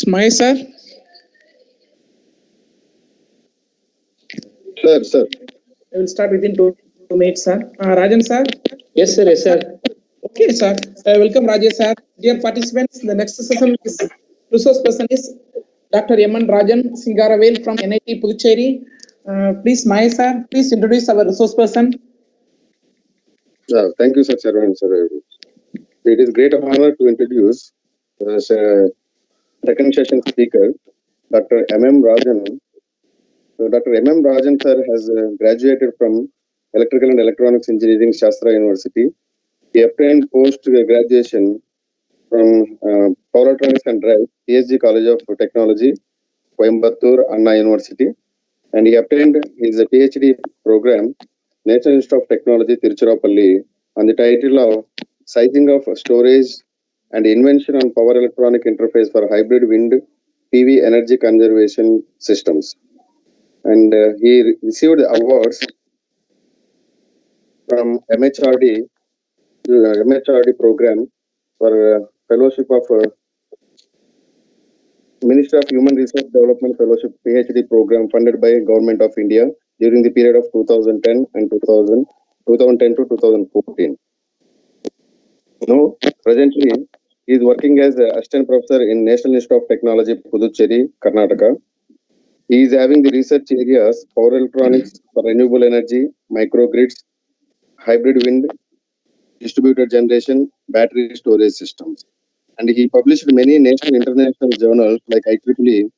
It's my sir. Sir. I will start within 2 minutes, sir. Rajan sir. Yes, sir. Yes, sir. Okay, sir. Welcome, Rajesh sir. Dear participants, the next session is resource person is Dr. M N RajanSingaravel from NIT Puducherry. Please, my sir, please introduce our resource person. Thank you, sir. It is great honor to introduce second session speaker, Dr. M M Rajan. So Dr. M M Rajan sir has graduated from Electrical and Electronics Engineering, Shastra University. He obtained post-graduation from Power Electronics and Drive, PSG College of Technology, Coimbatore, Anna University. And he obtained his PhD program, National Institute of Technology, Tiruchirappalli, on the title of Sizing of Storage and Invention on Power Electronic Interface for Hybrid Wind PV Energy Conservation Systems. And he received awards from MHRD program for fellowship of Ministry of Human Resource Development Fellowship PhD program funded by Government of India during the period of 2010 and 2010 to 2014. Now, presently, he is working as an assistant professor in National Institute of Technology, Puducherry, Karnataka. He is having the research areas power electronics for renewable energy, microgrids, hybrid wind, distributed generation, battery storage systems. And he published many national and international journals like IEEE,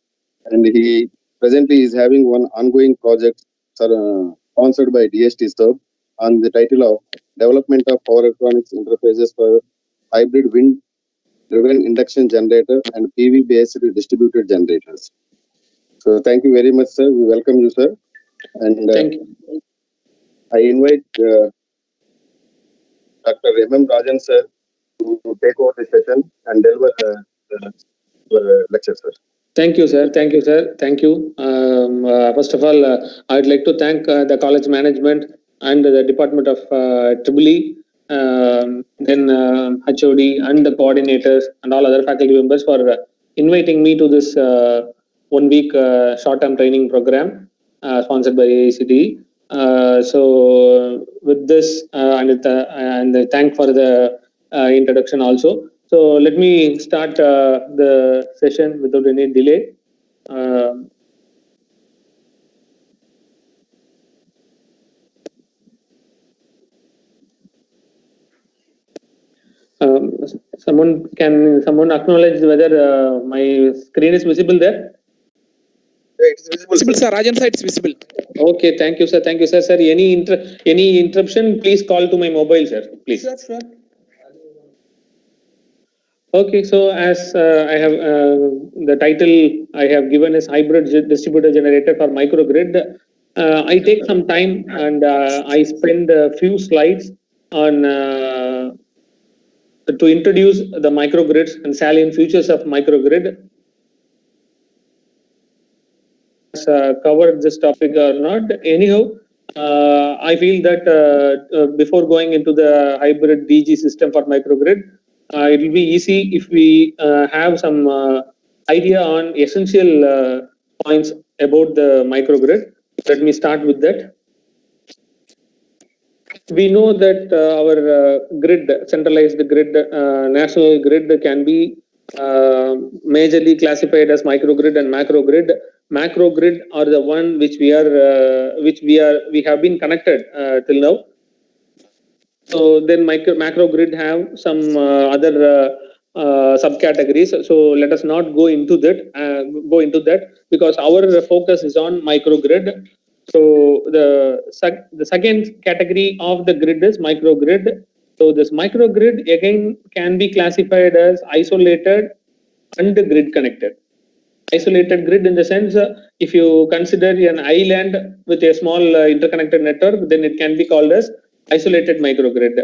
and he presently is having one ongoing project sponsored by DST Sub on the title of Development of Power Electronics Interfaces for Hybrid Wind Driven Induction Generator and PV based distributed generators. So thank you very much, sir. We welcome you, sir. And Thank you. I invite Dr. M M Rajan, sir, to take over the session and deliver the lecture, sir. Thank you, sir. Thank you, sir. Thank you. First of all, I'd like to thank the college management and the Department of EEE, then HOD and the coordinators and all other faculty members for inviting me to this 1 week short-term training program sponsored by AICTE. So with this and thank for the introduction also. So let me start the session without any delay. Someone acknowledge whether my screen is visible there? Yeah, it is visible, sir. Rajan sir, it's visible. Okay, thank you, sir. Thank you, sir. Sir, any interruption, please call to my mobile, sir. Please. Sure. Okay, so as I have the title I have given is Hybrid Distributed Generator for Microgrid. I take some time and I spend a few slides on to introduce the microgrids and salient features of microgrid. Covered this topic or not. Anyhow, I feel that before going into the hybrid DG system for microgrid, it will be easy if we have some idea on essential points about the microgrid. Let me start with that. We know that our grid, centralized grid, national grid can be majorly classified as microgrid and macrogrid. Macrogrid are the one which we have been connected till now. So then macrogrid have some other subcategories. So let us not go into that because our focus is on microgrid. So the second category of the grid is microgrid. So this microgrid again can be classified as isolated and grid connected. Isolated grid in the sense if you consider an island with a small interconnected network, then it can be called as isolated microgrid.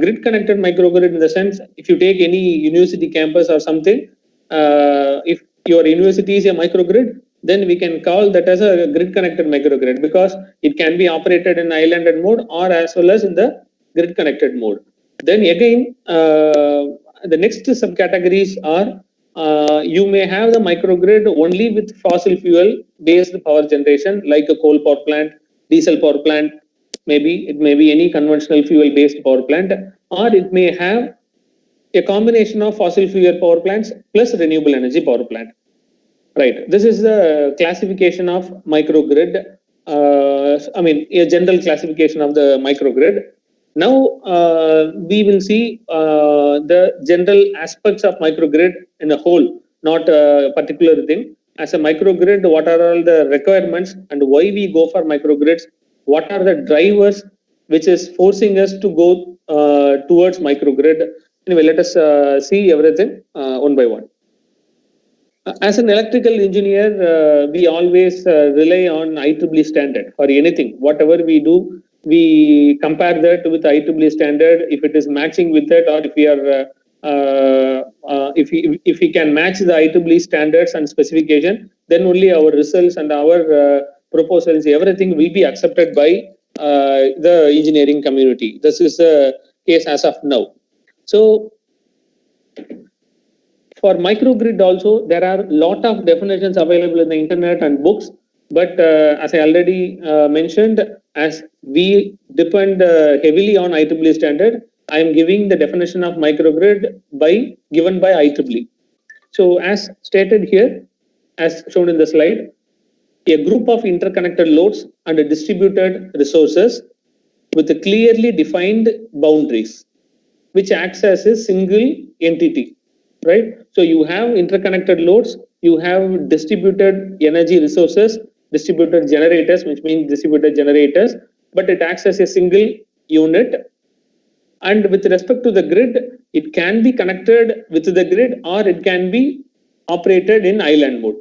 Grid connected microgrid in the sense if you take any university campus or something, if your university is a microgrid, then we can call that as a grid connected microgrid because it can be operated in islanded mode or as well as in the grid connected mode. Then again, the next subcategories are you may have the microgrid only with fossil fuel based power generation, like a coal power plant, diesel power plant, maybe it may be any conventional fuel based power plant, or it may have a combination of fossil fuel power plants plus renewable energy power plant. Right. This is the classification of microgrid. I mean, a general classification of the microgrid. Now we will see the general aspects of microgrid in a whole, not a particular thing. As a microgrid, what are all the requirements and why we go for microgrids? What are the drivers which is forcing us to go towards microgrid? Anyway, let us see everything one by one. As an electrical engineer, we always rely on IEEE standard for anything. Whatever we do, we compare that with IEEE standard. If it is matching with it, or if we are, if we can match the IEEE standards and specification, then only our results and our proposals, everything will be accepted by the engineering community. This is the case as of now. So, for microgrid also, there are a lot of definitions available in the internet and books. But as I already mentioned, as we depend heavily on IEEE standard, I am giving the definition of microgrid given by IEEE. So as stated here, as shown in the slide, a group of interconnected loads and distributed resources with clearly defined boundaries, which acts as a single entity. Right? So you have interconnected loads, you have distributed energy resources, distributed generators, which means distributed generators, but it acts as a single unit. And with respect to the grid, it can be connected with the grid or it can be operated in island mode.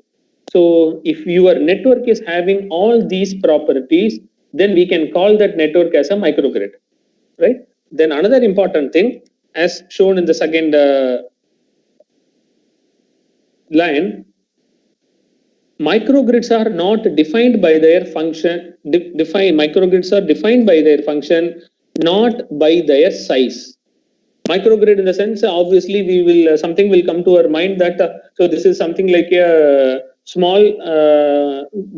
So if your network is having all these properties, then we can call that network as a microgrid. Right? Then another important thing, as shown in the second line, microgrids are not defined by their function. Microgrids are defined by their function, not by their size. Microgrid in the sense, obviously, we will something will come to our mind that so this is something like a small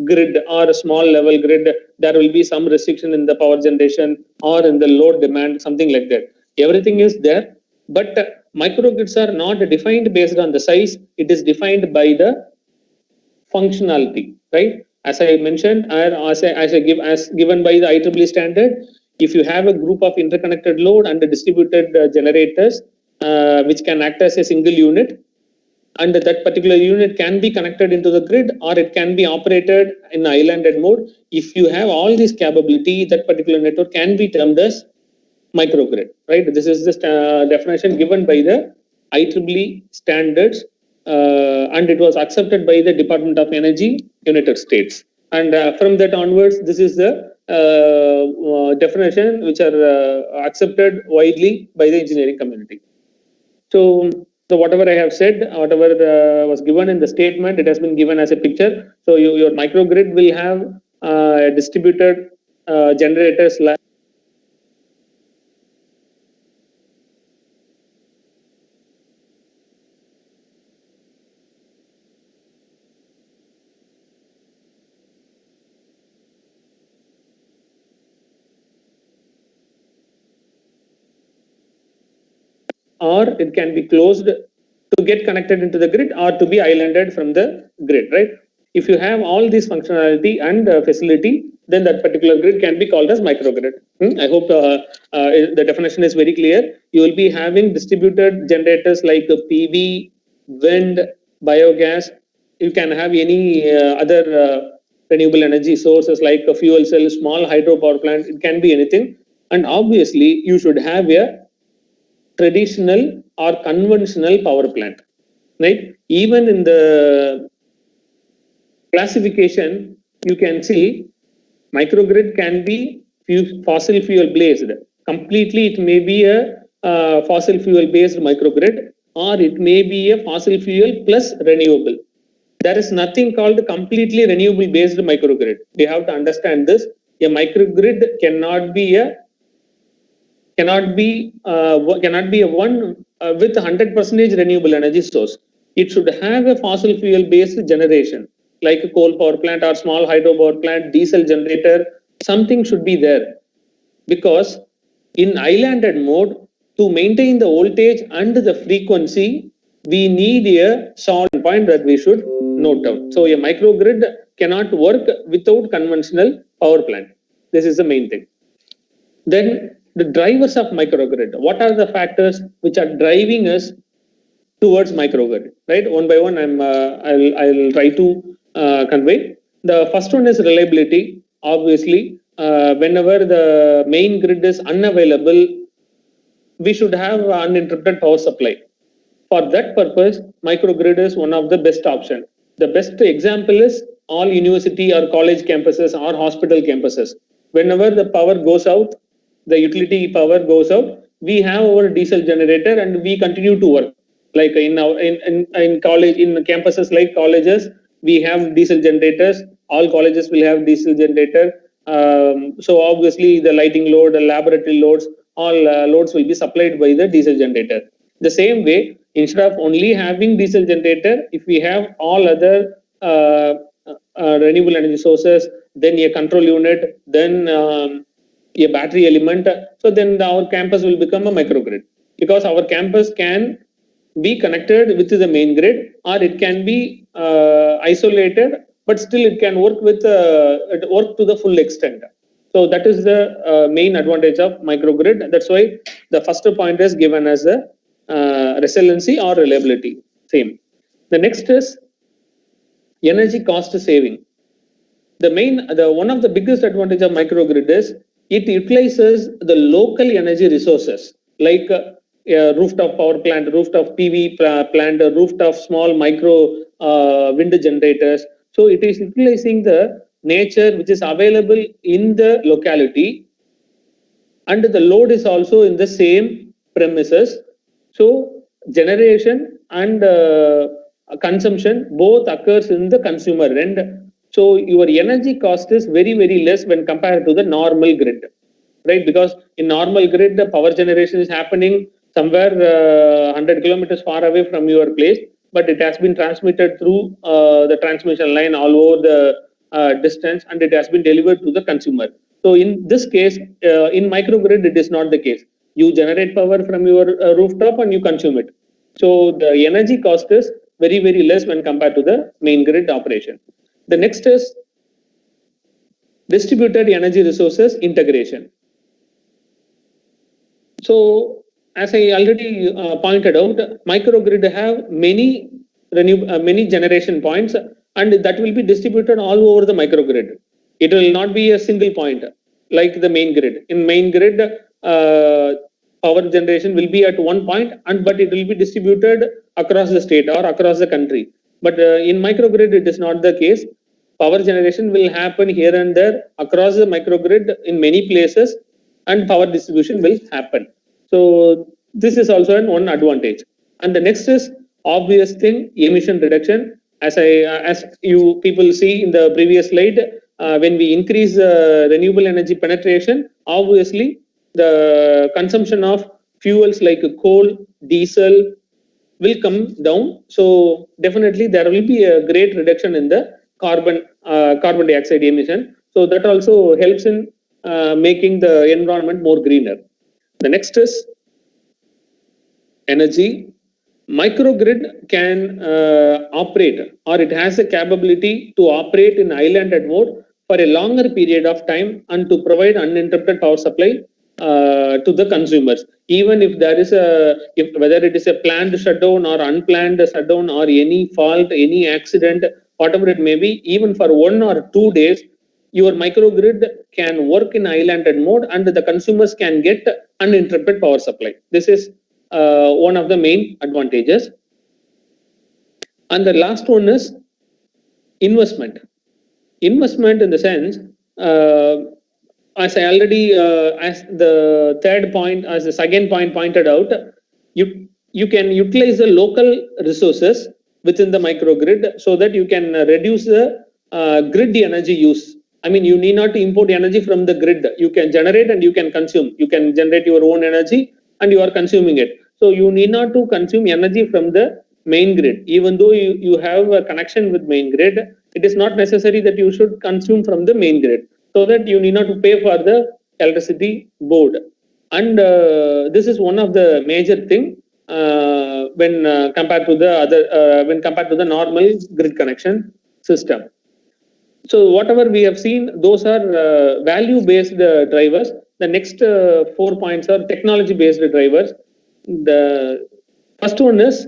grid or a small level grid. There will be some restriction in the power generation or in the load demand, something like that. Everything is there, but microgrids are not defined based on the size. It is defined by the functionality, right? As I mentioned, as given by the IEEE standard, if you have a group of interconnected load and distributed generators, which can act as a single unit, and that particular unit can be connected into the grid or it can be operated in islanded mode. If you have all this capability, that particular network can be termed as microgrid, right? This is the definition given by the IEEE standards, and it was accepted by the Department of Energy, United States. And from that onwards, this is the definition which are accepted widely by the engineering community. So whatever I have said, whatever was given in the statement, it has been given as a picture. So your microgrid will have distributed generators like or it can be closed to get connected into the grid or to be islanded from the grid, right? If you have all this functionality and facility, then that particular grid can be called as microgrid. I hope the definition is very clear. You will be having distributed generators like PV, wind, biogas. You can have any other renewable energy sources like a fuel cell, small hydropower plant. It can be anything. And obviously, you should have a traditional or conventional power plant, right? Even in the classification, you can see microgrid can be fossil fuel based. Completely, it may be a fossil fuel based microgrid, or it may be a fossil fuel plus renewable. There is nothing called completely renewable based microgrid. We have to understand this. A microgrid cannot be a one with 100% renewable energy source. it should have a fossil fuel based generation, like a coal power plant or small hydro power plant, diesel generator, something should be there. Because in islanded mode, to maintain the voltage and the frequency, we need a solid point that we should note down. So a microgrid cannot work without conventional power plant. This is the main thing. Then the drivers of microgrid. What are the factors which are driving us towards microgrid? Right, one by one, I'll try to convey. The first one is reliability. Obviously, whenever the main grid is unavailable, we should have uninterrupted power supply. For that purpose, microgrid is one of the best option. The best example is all university or college campuses or hospital campuses. Whenever the power goes out, the utility power goes out, we have our diesel generator and we continue to work. Like in college, in campuses like colleges, we have diesel generators. All colleges will have diesel generator. So obviously the lighting load, the laboratory loads, all loads will be supplied by the diesel generator. The same way, instead of only having diesel generator, if we have all other renewable energy sources, then a control unit, then a battery element, so then our campus will become a microgrid, because our campus can be connected with the main grid, or it can be isolated, but still it can work with work to the full extent. So that is the main advantage of microgrid. That's why the first point is given as a resiliency or reliability. Same. The next is energy cost saving. The one of the biggest advantage of microgrid is it utilizes the local energy resources, like a rooftop power plant, rooftop PV plant, a rooftop small micro wind generators. So it is utilizing the nature which is available in the locality, and the load is also in the same premises. So generation and consumption both occurs in the consumer end. So your energy cost is very, very less when compared to the normal grid, right? Because in normal grid, the power generation is happening somewhere 100 kilometers far away from your place, but it has been transmitted through the transmission line all over the distance, and it has been delivered to the consumer. So in this case, in microgrid, it is not the case. You generate power from your rooftop and you consume it. So the energy cost is very, very less when compared to the main grid operation. The next is distributed energy resources integration. So as I already pointed out, microgrid have many generation points, and that will be distributed all over the microgrid. It will not be a single point like the main grid. In main grid, power generation will be at one point, but it will be distributed across the state or across the country. But in microgrid, it is not the case. Power generation will happen here and there across the microgrid in many places, and power distribution will happen. So this is also one advantage. And the next is obvious thing, emission reduction. As you people see in the previous slide, when we increase renewable energy penetration, obviously the consumption of fuels like coal, diesel will come down. So definitely there will be a great reduction in the carbon dioxide emission. So that also helps in making the environment more greener. The next is energy. Microgrid can operate, or it has the capability to operate in islanded mode for a longer period of time and to provide uninterrupted power supply to the consumers. Even if there is whether it is a planned shutdown or unplanned shutdown or any fault, any accident, whatever it may be, even for 1 or 2 days, your microgrid can work in islanded mode and the consumers can get uninterrupted power supply. This is one of the main advantages. And the last one is investment. Investment in the sense, as I already, as the third point, as the second point pointed out, you can utilize the local resources within the microgrid so that you can reduce the grid energy use. I mean, you need not import energy from the grid. You can generate and you can consume. You can generate your own energy and you are consuming it. So you need not to consume energy from the main grid. Even though you have a connection with main grid, it is not necessary that you should consume from the main grid, so that you need not to pay for the electricity board. And this is one of the major thing when compared to the other when compared to the normal grid connection system. So whatever we have seen, those are value based drivers. The next 4 points are technology based drivers. The first one is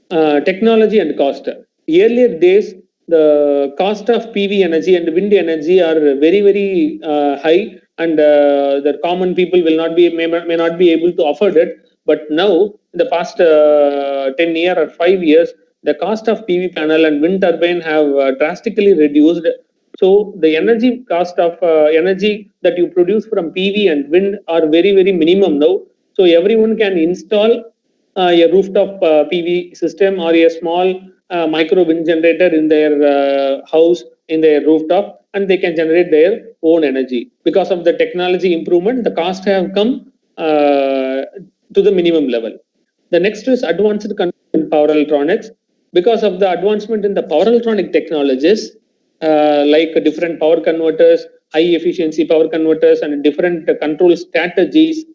technology and cost. Earlier days, the cost of PV energy and wind energy are very high, and the common people will not be may not be able to afford it. But now, in the past 10 years or 5 years, the cost of PV panel and wind turbine have drastically reduced. So the energy cost of energy that you produce from PV and wind are very minimum now. So everyone can install a rooftop PV system or a small micro wind generator in their house, in their rooftop, and they can generate their own energy. Because of the technology improvement, the cost have come to the minimum level. The next is advanced power electronics. Because of the advancement in the power electronic technologies, like different power converters, high efficiency power converters, and different control strategies,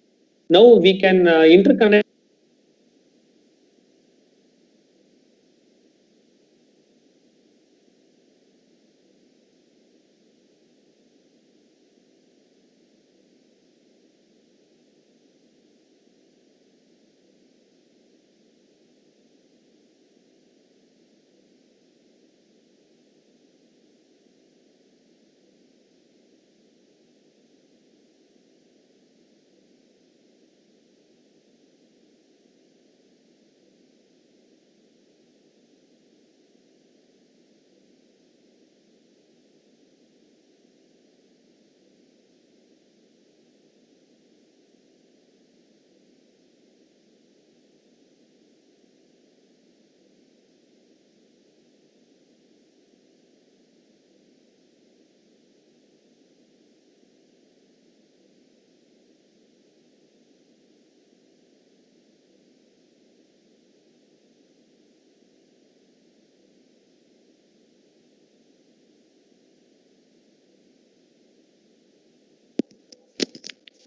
now we can interconnect.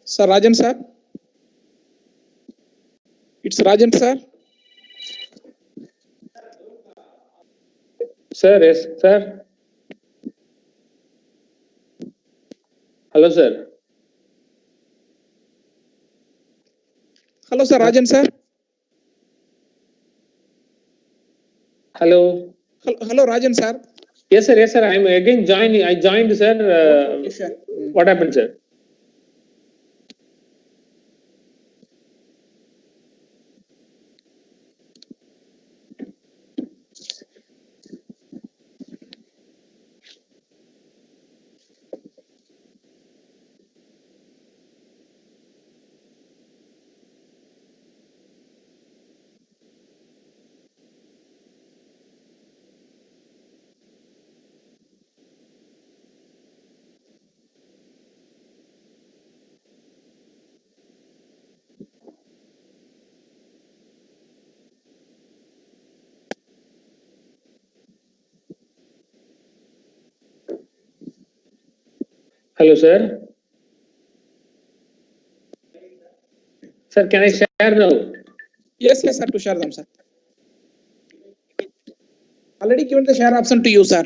Sir Rajan sir. It's Rajan sir. Sir, yes, sir. Hello, sir. Hello sir Rajan sir. Hello. Hello Rajan sir. Yes, sir. Yes, sir. I'm again joining. I joined, sir. Okay, sure. What happened, sir? Hello, sir. Sir, can I share now? Yes, sir, to share them, sir. Already given the share option to you, sir.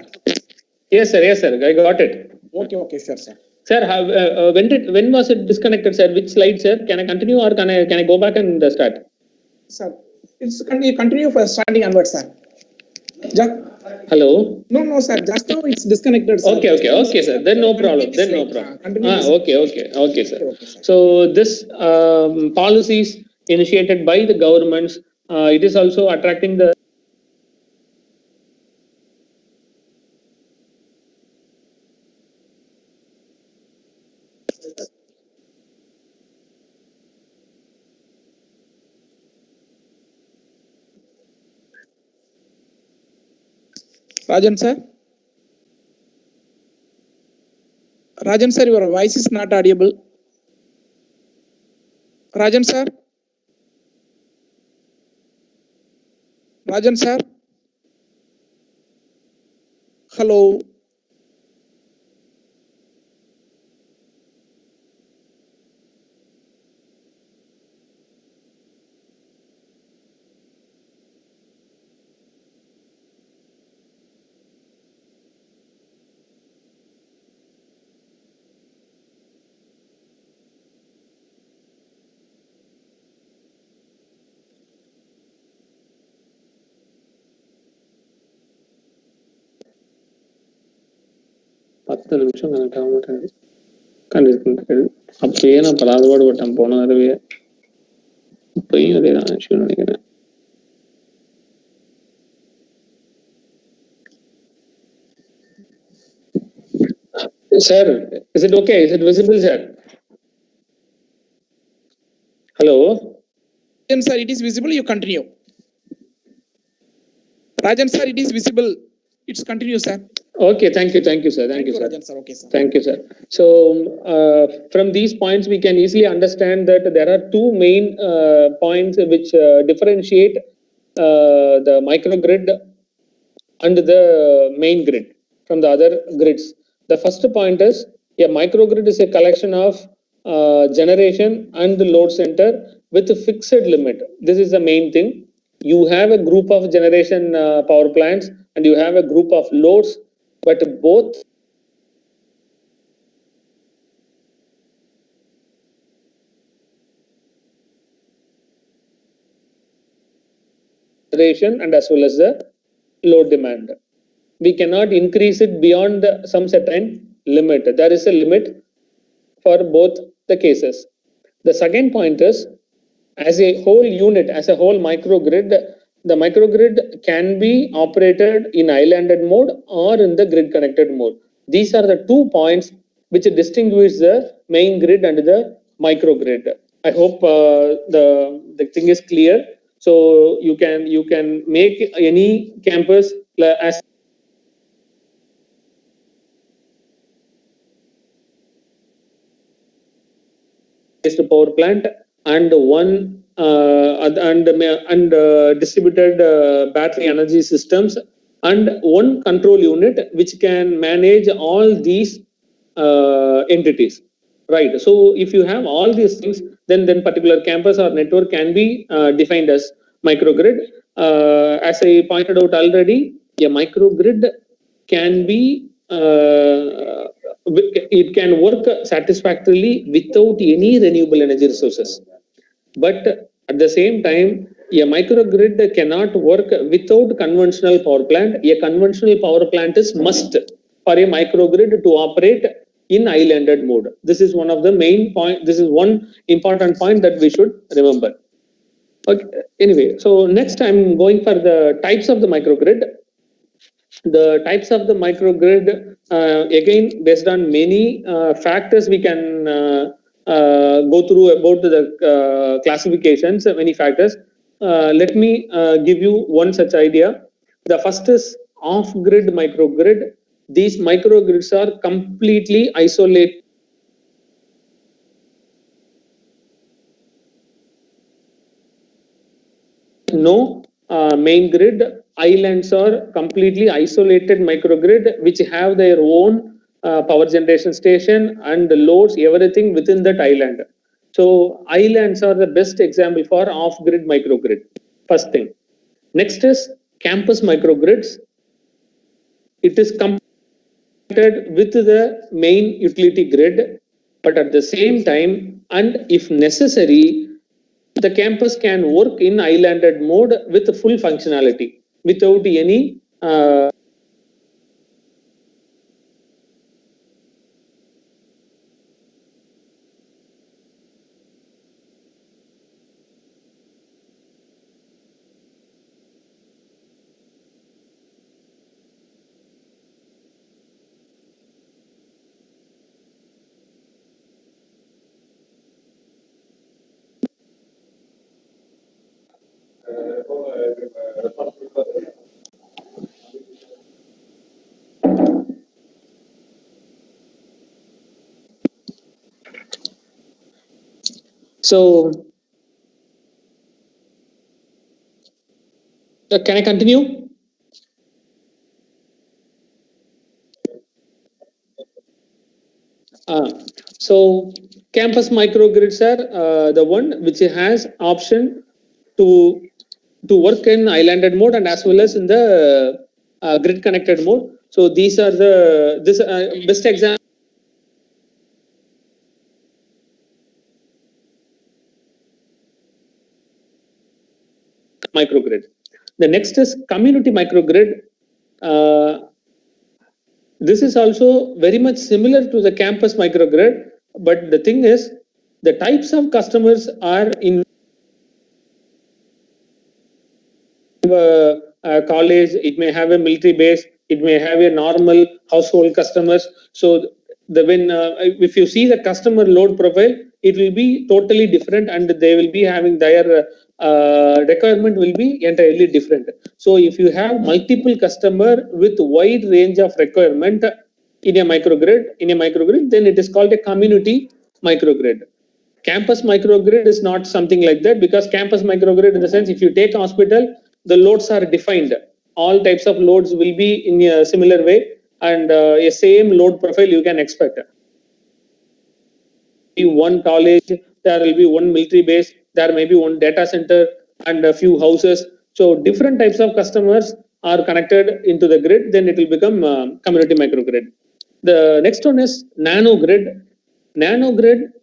Yes, sir. Yes, sir. I got it. Okay, sure, sir. Sir, when was it disconnected, sir? Which slide, sir? Can I continue or can I go back and start? Sir, it's continue for starting onwards, sir. Hello. No, sir. Just now it's disconnected, sir. Okay, sir. Then no problem. Okay, sir. So this policies initiated by the governments, it is also attracting the. Rajan sir, your voice is not audible. Rajan sir. Rajan sir. Hello. பத்து நிமிஷம் connect ஆக மாட்டேங்குது. கண்டிப்பாக அப்பயே நான் பலாதபாடு பட்டேன் போன தடவை. இப்பயும் அதே தான் இஷ்யூ நினைக்கிறேன். Sir, is it okay? Is it visible, sir? Hello? Rajan sir, it is visible. You continue. Rajan sir, it is visible. It's continue, sir. Okay, thank you, sir. Thank you, sir. Rajan sir. Okay, sir. Thank you, sir. So, from these points, we can easily understand that there are two main points which differentiate the microgrid and the main grid from the other grids. The first point is a microgrid is a collection of generation and the load center with a fixed limit. This is the main thing. You have a group of generation power plants and you have a group of loads, but both generation and as well as the load demand. We cannot increase it beyond some certain limit. There is a limit for both the cases. The second point is, as a whole unit, as a whole microgrid, the microgrid can be operated in islanded mode or in the grid connected mode. These are the 2 points which distinguish the main grid and the microgrid. I hope the thing is clear. So you can make any campus as power plant and one distributed battery energy systems and one control unit which can manage all these entities, right? So if you have all these things, then particular campus or network can be defined as microgrid. As I pointed out already, a microgrid can be it can work satisfactorily without any renewable energy resources. But at the same time, a microgrid cannot work without conventional power plant. A conventional power plant is must for a microgrid to operate in islanded mode. This is one of the main point. This is one important point that we should remember. Okay. Anyway, so next I'm going for the types of the microgrid. The types of the microgrid, again, based on many factors, we can go through about the classifications, many factors. Let me give you one such idea. The first is off-grid microgrid. These microgrids are completely isolated. No main grid. Islands are completely isolated microgrid which have their own power generation station and loads everything within that island. So islands are the best example for off-grid microgrid. First thing. Next is campus microgrids. It is connected with the main utility grid, but at the same time, and if necessary, the campus can work in islanded mode with full functionality without any so Can I continue? So campus microgrids are the one which has option to work in islanded mode and as well as in the grid connected mode. So these are the best example. Microgrid. The next is community microgrid. This is also very much similar to the campus microgrid, but the thing is, the types of customers are in a college, it may have a military base, it may have a normal household customers. So when if you see the customer load profile, it will be totally different, and they will be having their requirement will be entirely different. So if you have multiple customer with wide range of requirement in a microgrid, then it is called a community microgrid. Campus microgrid is not something like that, because campus microgrid, in the sense, if you take a hospital, the loads are defined. All types of loads will be in a similar way, and a same load profile you can expect. One college, there will be one military base, there may be one data center and a few houses. So different types of customers are connected into the grid, then it will become community microgrid. The next one is nanogrid. Nanogrid,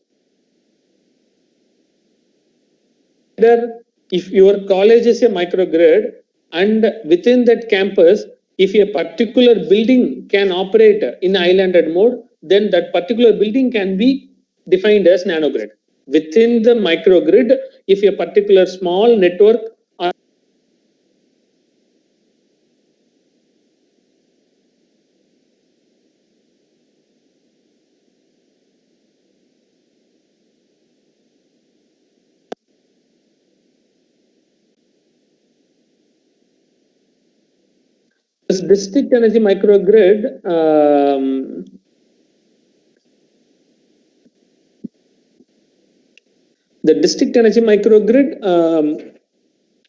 if your college is a microgrid and within that campus, if a particular building can operate in islanded mode, then that particular building can be defined as nanogrid. Within the microgrid, if a particular small network this district energy microgrid, the district energy microgrid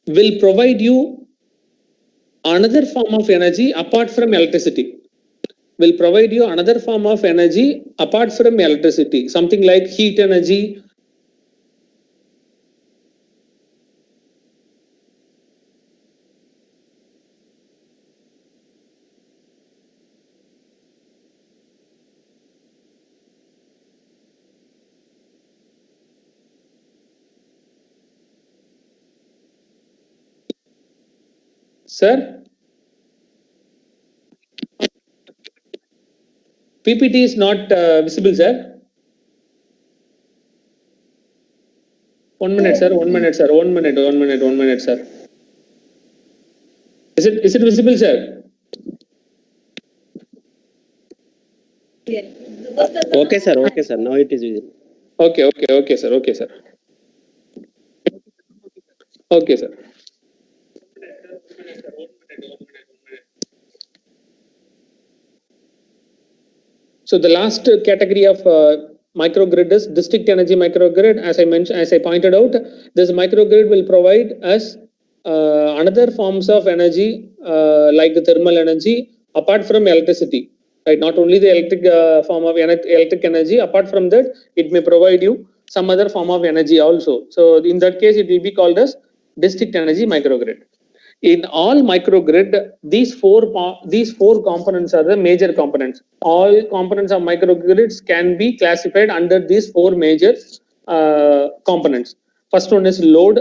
will provide you another form of energy apart from electricity. Will provide you another form of energy apart from electricity, something like heat energy. Sir, PPT is not visible, sir. 1 minute, sir. 1 minute, sir. 1 minute. 1 minute. 1 minute, sir. Is it visible, sir? Okay, sir. Okay, sir. Now it is visible. Okay, sir. Okay, sir. Okay, sir. So the last category of microgrid is district energy microgrid. As I mentioned, as I pointed out, this microgrid will provide us another forms of energy like the thermal energy apart from electricity. Right? Not only the electric form of electric energy. Apart from that, it may provide you some other form of energy also. So in that case, it will be called as district energy microgrid. In all microgrid, these four components are the major components. All components of microgrids can be classified under these four major components. First one is load.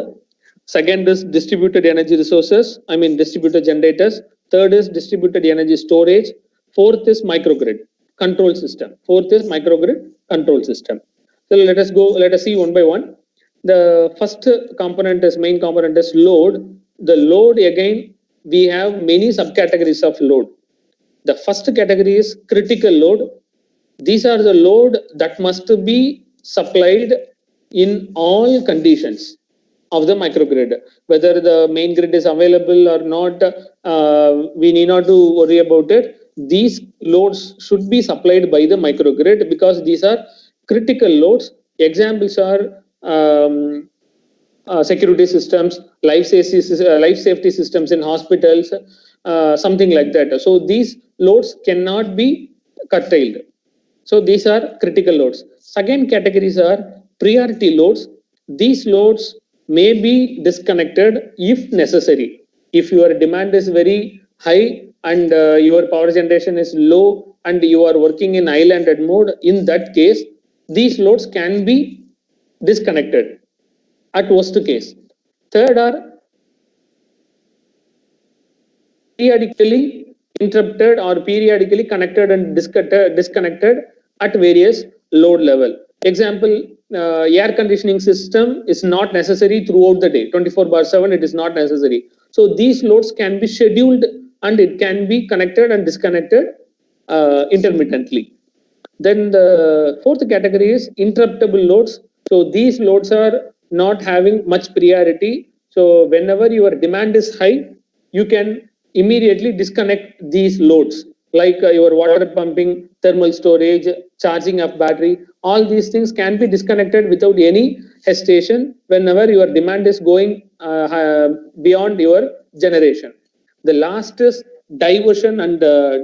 Second is distributed energy resources, distributed generators. Third is distributed energy storage. Fourth is microgrid control system. Fourth is microgrid control system. So let us see one by one. The first component is main component is load. The load, again, we have many subcategories of load. The first category is critical load. These are the load that must be supplied in all conditions of the microgrid. Whether the main grid is available or not, we need not to worry about it. These loads should be supplied by the microgrid because these are critical loads. Examples are security systems, life safety systems in hospitals, something like that. So these loads cannot be curtailed. So these are critical loads. Second categories are priority loads. These loads may be disconnected if necessary. If your demand is very high and your power generation is low and you are working in islanded mode, in that case, these loads can be disconnected at worst case. Third are periodically interrupted or periodically connected and disconnected at various load level. Example, air conditioning system is not necessary throughout the day, 24/7 it is not necessary. So these loads can be scheduled and it can be connected and disconnected intermittently. Then the fourth category is interruptible loads. So these loads are not having much priority. So whenever your demand is high, you can immediately disconnect these loads, like your water pumping, thermal storage, charging of battery. All these things can be disconnected without any hesitation whenever your demand is going beyond your generation. The last is diversion and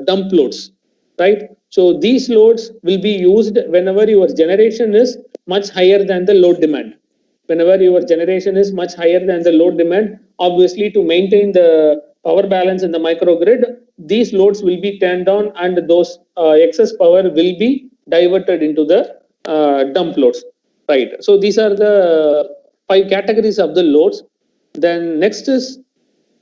dump loads, right? So these loads will be used whenever your generation is much higher than the load demand. Whenever your generation is much higher than the load demand, obviously to maintain the power balance in the microgrid, these loads will be turned on and those excess power will be diverted into the dump loads, right? So these are the 5 categories of the loads. Then next is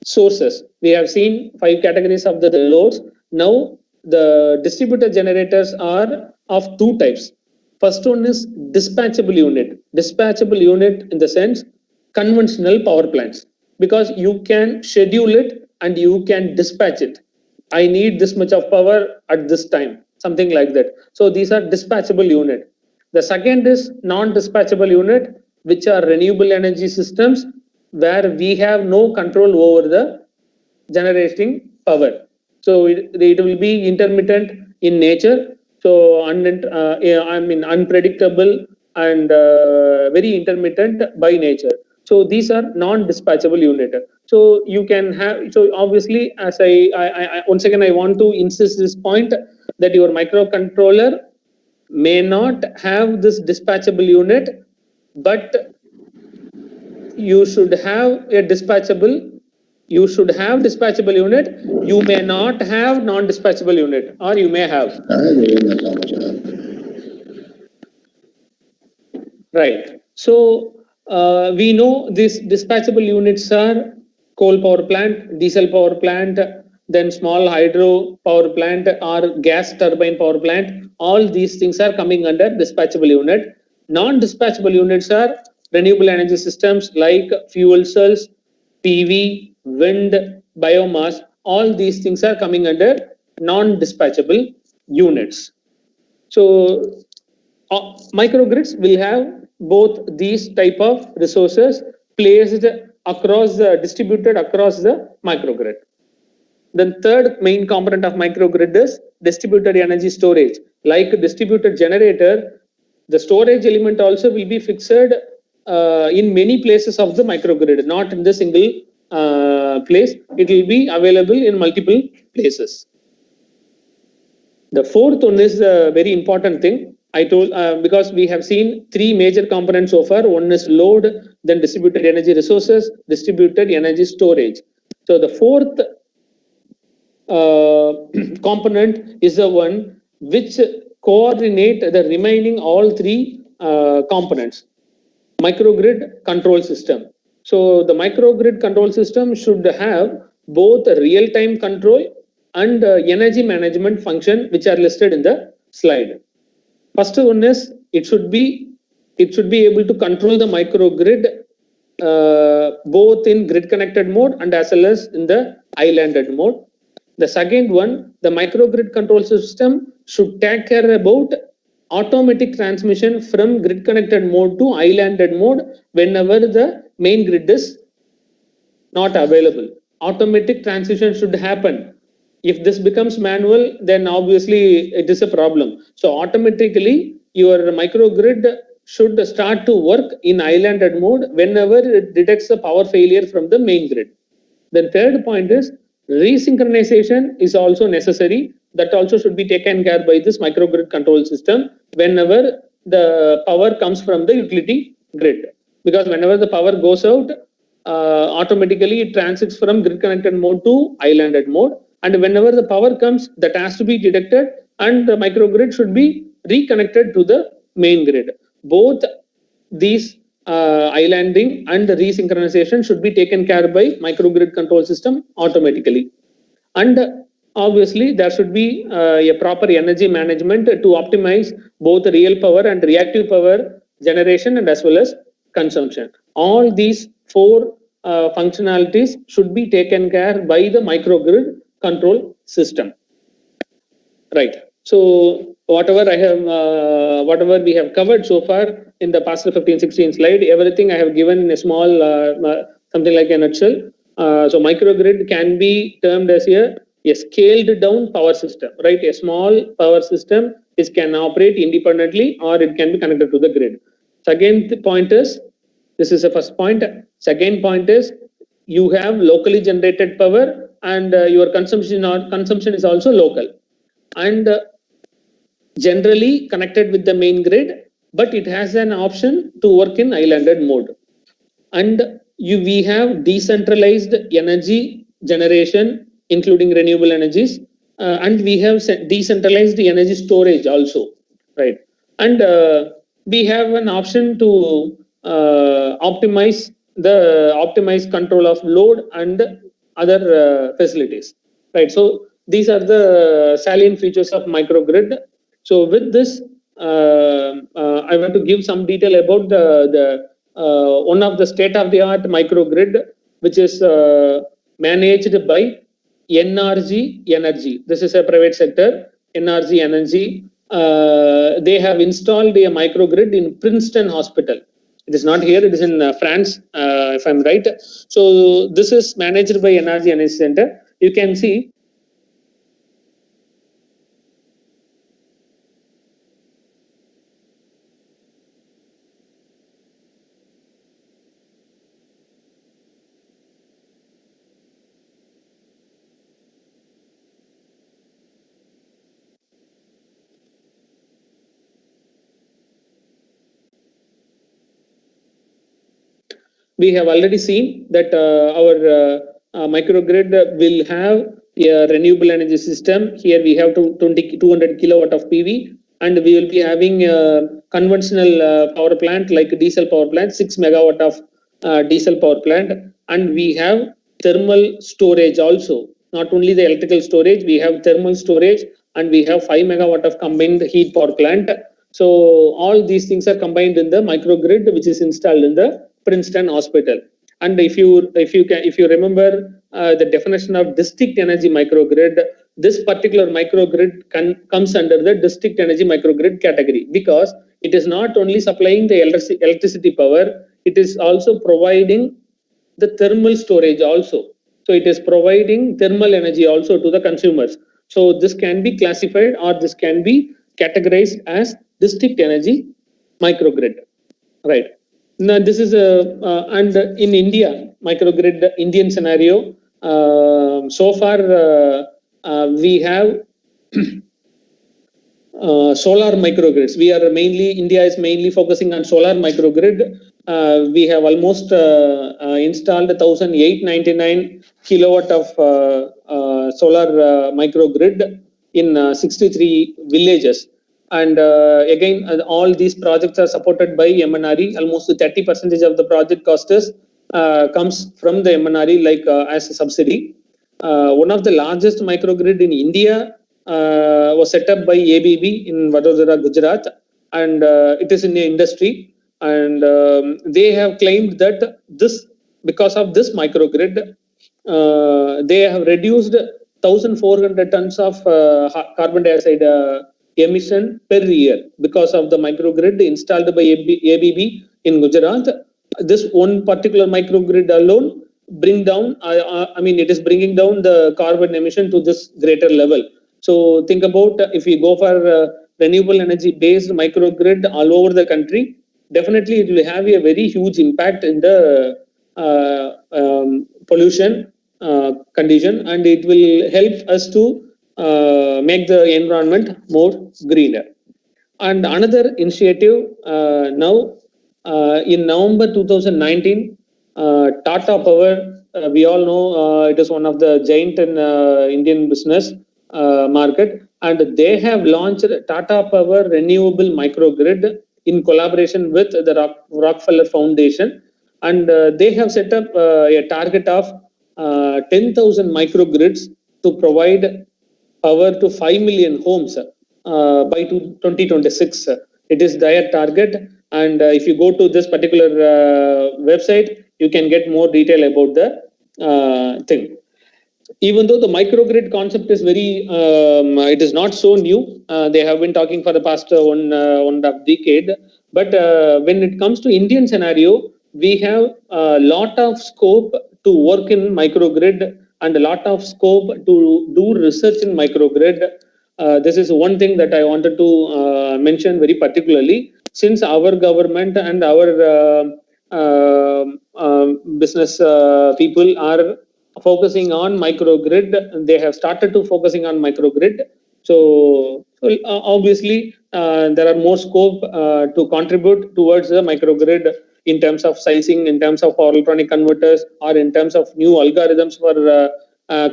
sources. We have seen 5 categories of the loads. Now the distributed generators are of 2 types. First one is dispatchable unit. Dispatchable unit in the sense conventional power plants, because you can schedule it and you can dispatch it. I need this much of power at this time, something like that. So these are dispatchable unit. The second is non-dispatchable unit, which are renewable energy systems where we have no control over the generating power. So it will be intermittent in nature. So unpredictable and very intermittent by nature. So these are non-dispatchable unit. So you can have, so obviously, as I once again I want to insist this point that your microcontroller may not have this dispatchable unit, but you should have a dispatchable. You should have dispatchable unit. You may not have non-dispatchable unit, or you may have. Right. So we know these dispatchable units are coal power plant, diesel power plant, then small hydro power plant or gas turbine power plant. All these things are coming under dispatchable unit. Non-dispatchable units are renewable energy systems like fuel cells, PV, wind, biomass. All these things are coming under non-dispatchable units. So microgrids will have both these type of resources placed across the distributed across the microgrid. Then third main component of microgrid is distributed energy storage. Like distributed generator, the storage element also will be fixed in many places of the microgrid, not in the single place. It will be available in multiple places. The fourth one is a very important thing. I told because we have seen 3 major components so far. One is load, then distributed energy resources, distributed energy storage. So the fourth component is the one which coordinate the remaining all 3 components. Microgrid control system. So the microgrid control system should have both real-time control and energy management function, which are listed in the slide. First one is it should be able to control the microgrid both in grid connected mode and as well as in the islanded mode. The second one, the microgrid control system should take care about automatic transmission from grid connected mode to islanded mode whenever the main grid is not available. Automatic transition should happen. If this becomes manual, then obviously it is a problem. So automatically your microgrid should start to work in islanded mode whenever it detects the power failure from the main grid. Then third point is resynchronization is also necessary. That also should be taken care by this microgrid control system whenever the power comes from the utility grid. Because whenever the power goes out, automatically it transits from grid connected mode to islanded mode. And whenever the power comes, that has to be detected and the microgrid should be reconnected to the main grid. Both these islanding and the resynchronization should be taken care by microgrid control system automatically. And obviously there should be a proper energy management to optimize both real power and reactive power generation and as well as consumption. All these four functionalities should be taken care by the microgrid control system. Right. So whatever we have covered so far in the past 15-16 slide, everything I have given in a small something like a nutshell. So microgrid can be termed as a scaled down power system, right? A small power system can operate independently or it can be connected to the grid. Second point is, this is the first point. Second point is, you have locally generated power and your consumption is also local and generally connected with the main grid, but it has an option to work in islanded mode. And we have decentralized energy generation, including renewable energies, and we have decentralized energy storage also, right? And we have an option to optimize control of load and other facilities, right? So these are the salient features of microgrid. So with this, I want to give some detail about the one of the state-of-the-art microgrid, which is managed by NRG Energy. This is a private sector, NRG Energy. They have installed a microgrid in Princeton Hospital. It is not here, it is in France, if I'm right. So this is managed by NRG Energy Center. You can see we have already seen that our microgrid will have a renewable energy system. Here we have 200 kilowatt of PV, and we will be having a conventional power plant like diesel power plant, 6 megawatt of diesel power plant, and we have thermal storage also. Not only the electrical storage, we have thermal storage, and we have 5 megawatt of combined heat power plant. So all these things are combined in the microgrid, which is installed in the Princeton Hospital. And if you remember the definition of district energy microgrid, this particular microgrid comes under the district energy microgrid category, because it is not only supplying the electricity power, it is also providing the thermal storage also. So it is providing thermal energy also to the consumers. So this can be classified, or this can be categorized as district energy microgrid, right? Now this is and in India, microgrid Indian scenario, so far we have solar microgrids. India is mainly focusing on solar microgrid. We have almost installed 1,899 kilowatt of solar microgrid in 63 villages. And again, all these projects are supported by MNRE. Almost 30% of the project cost comes from the MNRE, like as a subsidy. One of the largest microgrid in India was set up by ABB in Vadodara, Gujarat, and it is in the industry. And they have claimed that because of this microgrid, they have reduced 1,400 tons of carbon dioxide emission per year because of the microgrid installed by ABB in Gujarat. This one particular microgrid alone it is bringing down the carbon emission to this greater level. So think about if we go for renewable energy based microgrid all over the country, definitely it will have a very huge impact in the pollution condition, and it will help us to make the environment more greener. And another initiative now in November 2019, Tata Power, we all know it is one of the giant in Indian business market, and they have launched Tata Power Renewable Microgrid in collaboration with the Rockefeller Foundation, and they have set up a target of 10,000 microgrids to provide power to 5 million homes by 2026. It is their target, and if you go to this particular website, you can get more detail about the thing. Even though the microgrid concept is very, it is not so new. They have been talking for the past one and a half decade. But when it comes to Indian scenario, we have a lot of scope to work in microgrid and a lot of scope to do research in microgrid. This is one thing that I wanted to mention very particularly, since our government and our business people are focusing on microgrid. They have started to focusing on microgrid. So obviously there are more scope to contribute towards the microgrid in terms of sizing, in terms of power electronic converters, or in terms of new algorithms for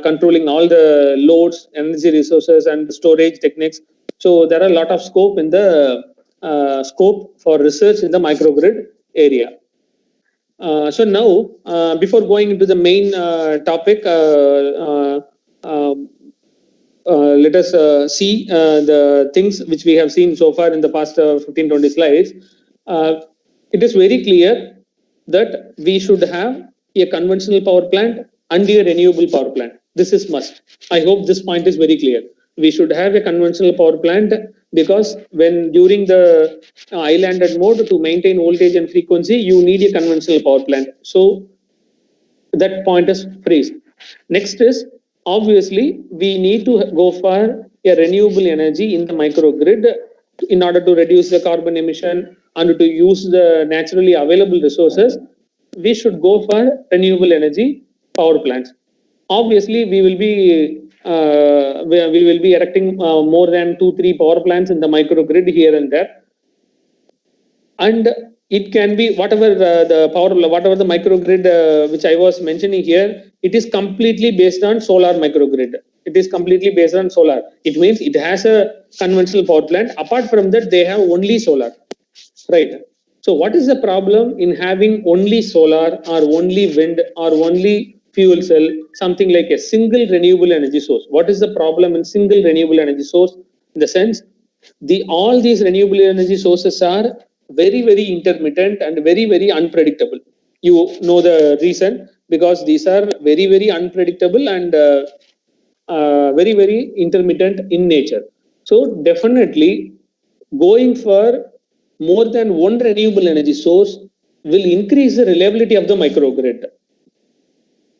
controlling all the loads, energy resources, and storage techniques. So there are a lot of scope in the scope for research in the microgrid area. So now, before going into the main topic, let us see the things which we have seen so far in the past 15-20 slides. It is very clear that we should have a conventional power plant and a renewable power plant. This is must. I hope this point is very clear. We should have a conventional power plant because when during the islanded mode to maintain voltage and frequency, you need a conventional power plant. So that point is phrased. Next is, obviously, we need to go for a renewable energy in the microgrid in order to reduce the carbon emission and to use the naturally available resources. We should go for renewable energy power plants. Obviously, we will be erecting more than 2-3 power plants in the microgrid here and there, and it can be whatever the microgrid which I was mentioning here. It is completely based on solar microgrid. It is completely based on solar. It means it has a conventional power plant. Apart from that, they have only solar, right? So what is the problem in having only solar or only wind or only fuel cell, something like a single renewable energy source? What is the problem in single renewable energy source? In the sense, all these renewable energy sources are very, very intermittent and very, very unpredictable. You know the reason, because these are very, very unpredictable and very, very intermittent in nature. So definitely going for more than one renewable energy source will increase the reliability of the microgrid.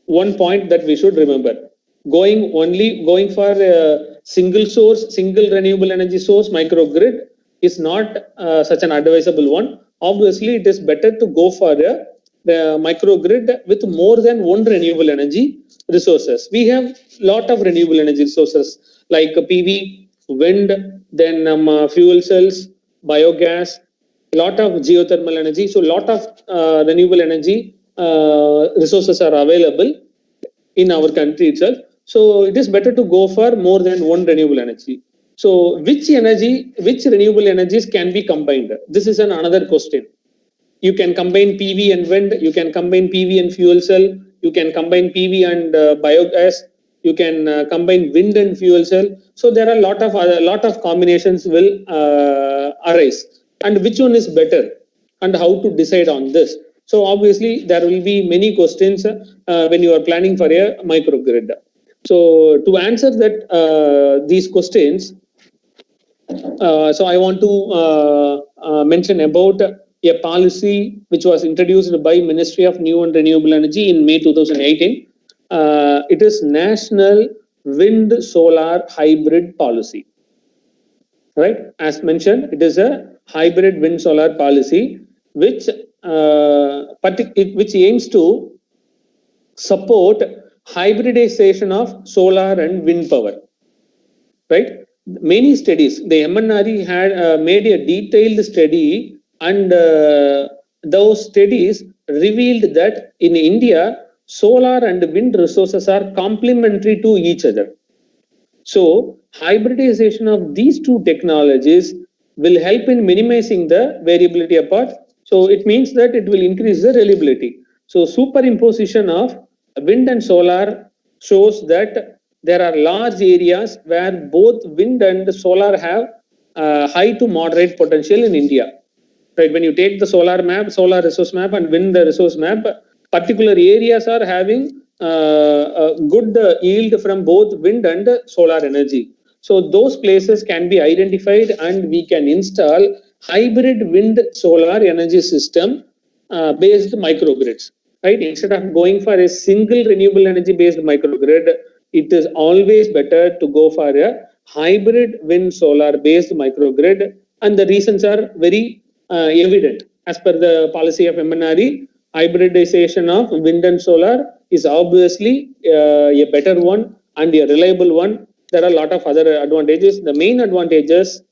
One point that we should remember: going for a single source, single renewable energy source microgrid is not such an advisable one. Obviously, it is better to go for a microgrid with more than one renewable energy resources. We have lot of renewable energy resources like PV, wind, then fuel cells, biogas, lot of geothermal energy. So lot of renewable energy resources are available in our country itself. So it is better to go for more than one renewable energy. So which renewable energies can be combined? This is another question. You can combine PV and wind. You can combine PV and fuel cell. You can combine PV and biogas. You can combine wind and fuel cell. So there are a lot of combinations will arise. And which one is better? And how to decide on this? So obviously there will be many questions when you are planning for a microgrid. So to answer that these questions, so I want to mention about a policy which was introduced by Ministry of New and Renewable Energy in May 2018. It is National Wind Solar Hybrid Policy. Right? As mentioned, it is a hybrid wind solar policy which which aims to support hybridization of solar and wind power. Right? Many studies, the MNRE had made a detailed study, and those studies revealed that in India, solar and wind resources are complementary to each other. So, hybridization of these two technologies will help in minimizing the variability apart. So, it means that it will increase the reliability. So, superimposition of wind and solar shows that there are large areas where both wind and solar have high to moderate potential in India. Right? When you take the solar map, solar resource map, and wind resource map, particular areas are having a good yield from both wind and solar energy. So those places can be identified, and we can install hybrid wind solar energy system based microgrids. Right? Instead of going for a single renewable energy based microgrid, it is always better to go for a hybrid wind solar based microgrid, and the reasons are very evident. As per the policy of MNRE, hybridization of wind and solar is obviously a better one and a reliable one. There are a lot of other advantages. The main advantages,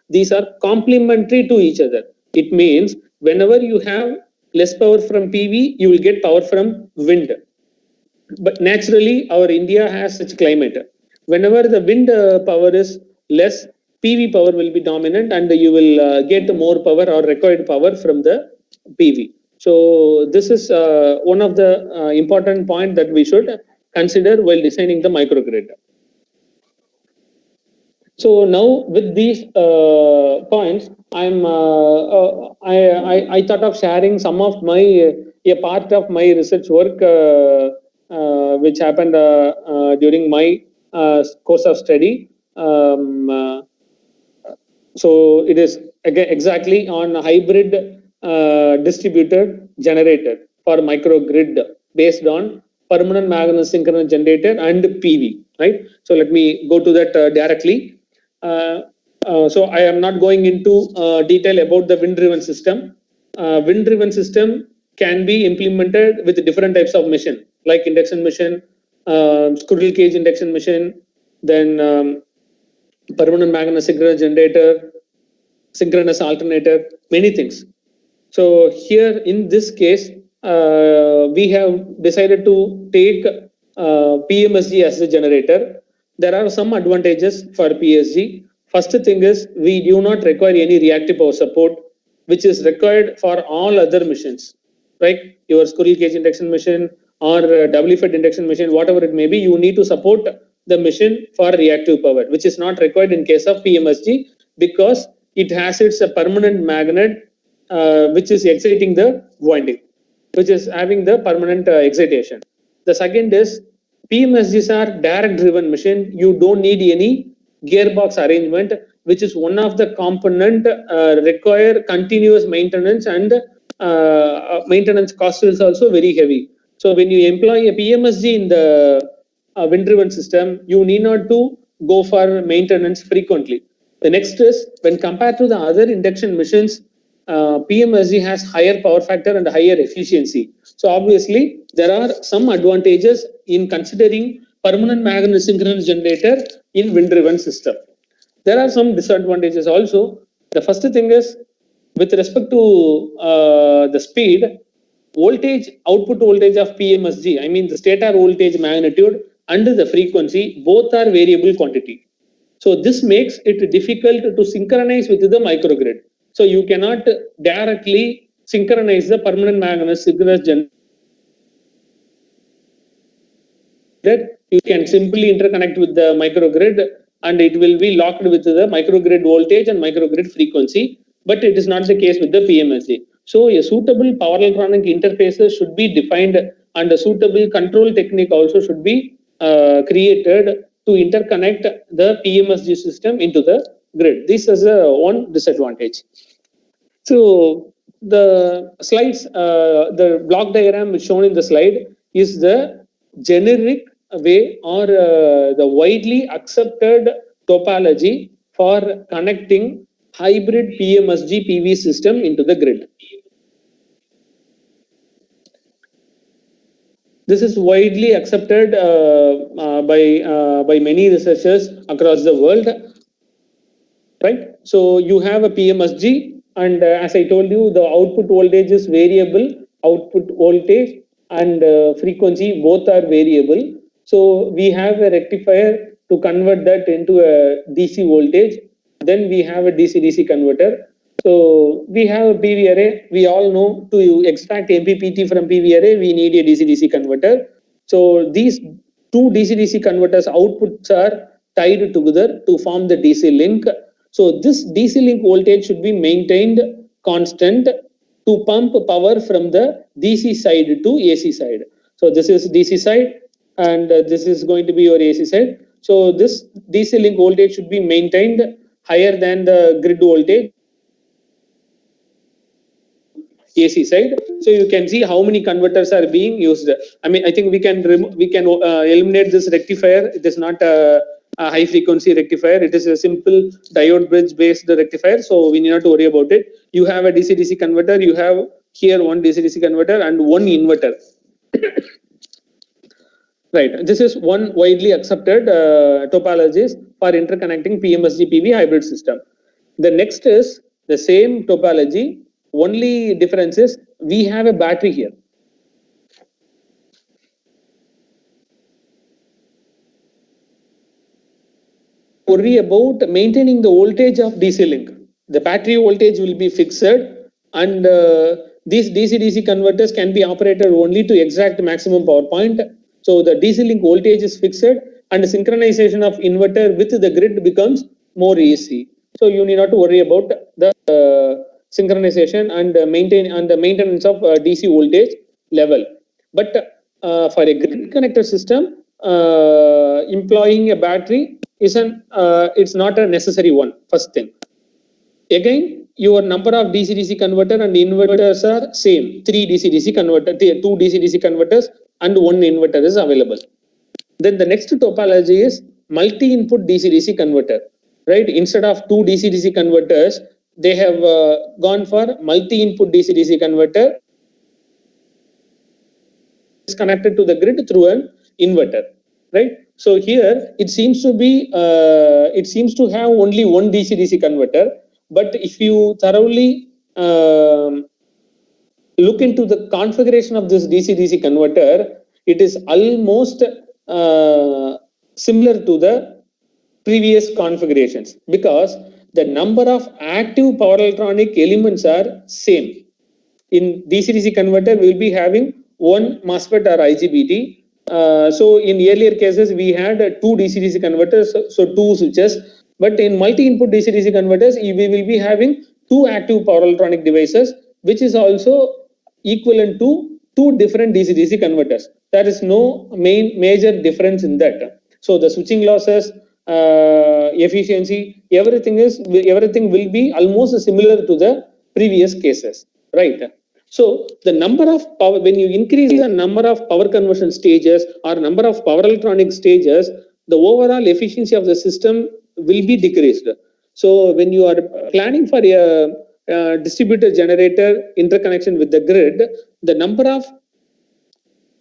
these are complementary to each other. It means whenever you have less power from PV, you will get power from wind. But naturally, our India has such climate. Whenever the wind power is less, PV power will be dominant, and you will get more power or required power from the PV. So this is one of the important point that we should consider while designing the microgrid. So now with these points, I thought of sharing some of my a part of my research work which happened during my course of study. So it is again exactly on hybrid distributed generator for microgrid based on permanent magnet synchronous generator and PV. Right. So let me go to that directly. So I am not going into detail about the wind-driven system. Wind-driven system can be implemented with different types of machine, like induction machine, squirrel cage induction machine, then permanent magnet synchronous generator, synchronous alternator, many things. So here in this case, we have decided to take PMSG as a generator. There are some advantages for PSG. First thing is we do not require any reactive power support, which is required for all other machines, right? Your squirrel cage induction machine or W-fed induction machine, whatever it may be, you need to support the machine for reactive power, which is not required in case of PMSG because it has its permanent magnet which is exciting the winding, which is having the permanent excitation. The second is PMSGs are direct driven machine. You don't need any gearbox arrangement, which is one of the component require continuous maintenance, and maintenance cost is also very heavy. So when you employ a PMSG in the wind driven system, you need not to go for maintenance frequently. The next is when compared to the other induction machines, PMSG has higher power factor and higher efficiency. So obviously there are some advantages in considering permanent magnet synchronous generator in wind driven system. There are some disadvantages also. The first thing is with respect to the speed, voltage, output voltage of PMSG, I mean the stator voltage magnitude and the frequency, both are variable quantity. So this makes it difficult to synchronize with the microgrid. So you cannot directly synchronize the permanent magnet synchronous generator. You can simply interconnect with the microgrid and it will be locked with the microgrid voltage and microgrid frequency, but it is not the case with the PMSG. So a suitable power electronic interfaces should be defined and a suitable control technique also should be created to interconnect the PMSG system into the grid. This is one disadvantage. So the slides, the block diagram shown in the slide is the generic way or the widely accepted topology for connecting hybrid PMSG-PV system into the grid. This is widely accepted by many researchers across the world, right? So you have a PMSG, and as I told you, the output voltage is variable. Output voltage and frequency both are variable. So we have a rectifier to convert that into a DC voltage. Then we have a DC-DC converter. So we have a PV array. We all know to extract MPPT from PV array, we need a DC-DC converter. So these two DC-DC converters outputs are tied together to form the DC link. So this DC link voltage should be maintained constant to pump power from the DC side to AC side. So this is DC side and this is going to be your AC side. So this DC link voltage should be maintained higher than the grid voltage AC side. So you can see how many converters are being used. I mean, I think we can eliminate this rectifier. It is not a high frequency rectifier. It is a simple diode bridge based rectifier. So we need not to worry about it. You have a DC-DC converter. You have here one DC-DC converter and one inverter. Right. This is one widely accepted topologies for interconnecting PMSG-PV hybrid system. The next is the same topology. Only difference is we have a battery here. Worry about maintaining the voltage of DC link. The battery voltage will be fixed, and these DC-DC converters can be operated only to extract maximum power point. So the DC link voltage is fixed, and the synchronization of inverter with the grid becomes more easy. So you need not to worry about the synchronization and the maintenance of DC voltage level. But for a grid connected system, employing a battery is it's not a necessary one. First thing. Again, your number of DC-DC converter and inverters are same. 3 DC-DC converter, 2 DC-DC converters, and 1 inverter is available. Then the next topology is multi-input DC-DC converter. Right? Instead of 2 DC-DC converters, they have gone for multi-input DC-DC converter. It's connected to the grid through an inverter. Right? So here it seems to be it seems to have only one DC-DC converter. But if you thoroughly look into the configuration of this DC-DC converter, it is almost similar to the previous configurations because the number of active power electronic elements are same. In DC-DC converter, we will be having one MOSFET or IGBT. So in earlier cases, we had 2 DC-DC converters, so 2 switches. But in multi-input DC-DC converters, we will be having 2 active power electronic devices, which is also equivalent to 2 different DC-DC converters. There is no major difference in that. So the switching losses, efficiency, everything will be almost similar to the previous cases, right? So the number of power, when you increase the number of power conversion stages or number of power electronic stages, the overall efficiency of the system will be decreased. So when you are planning for a distributed generator interconnection with the grid, the number of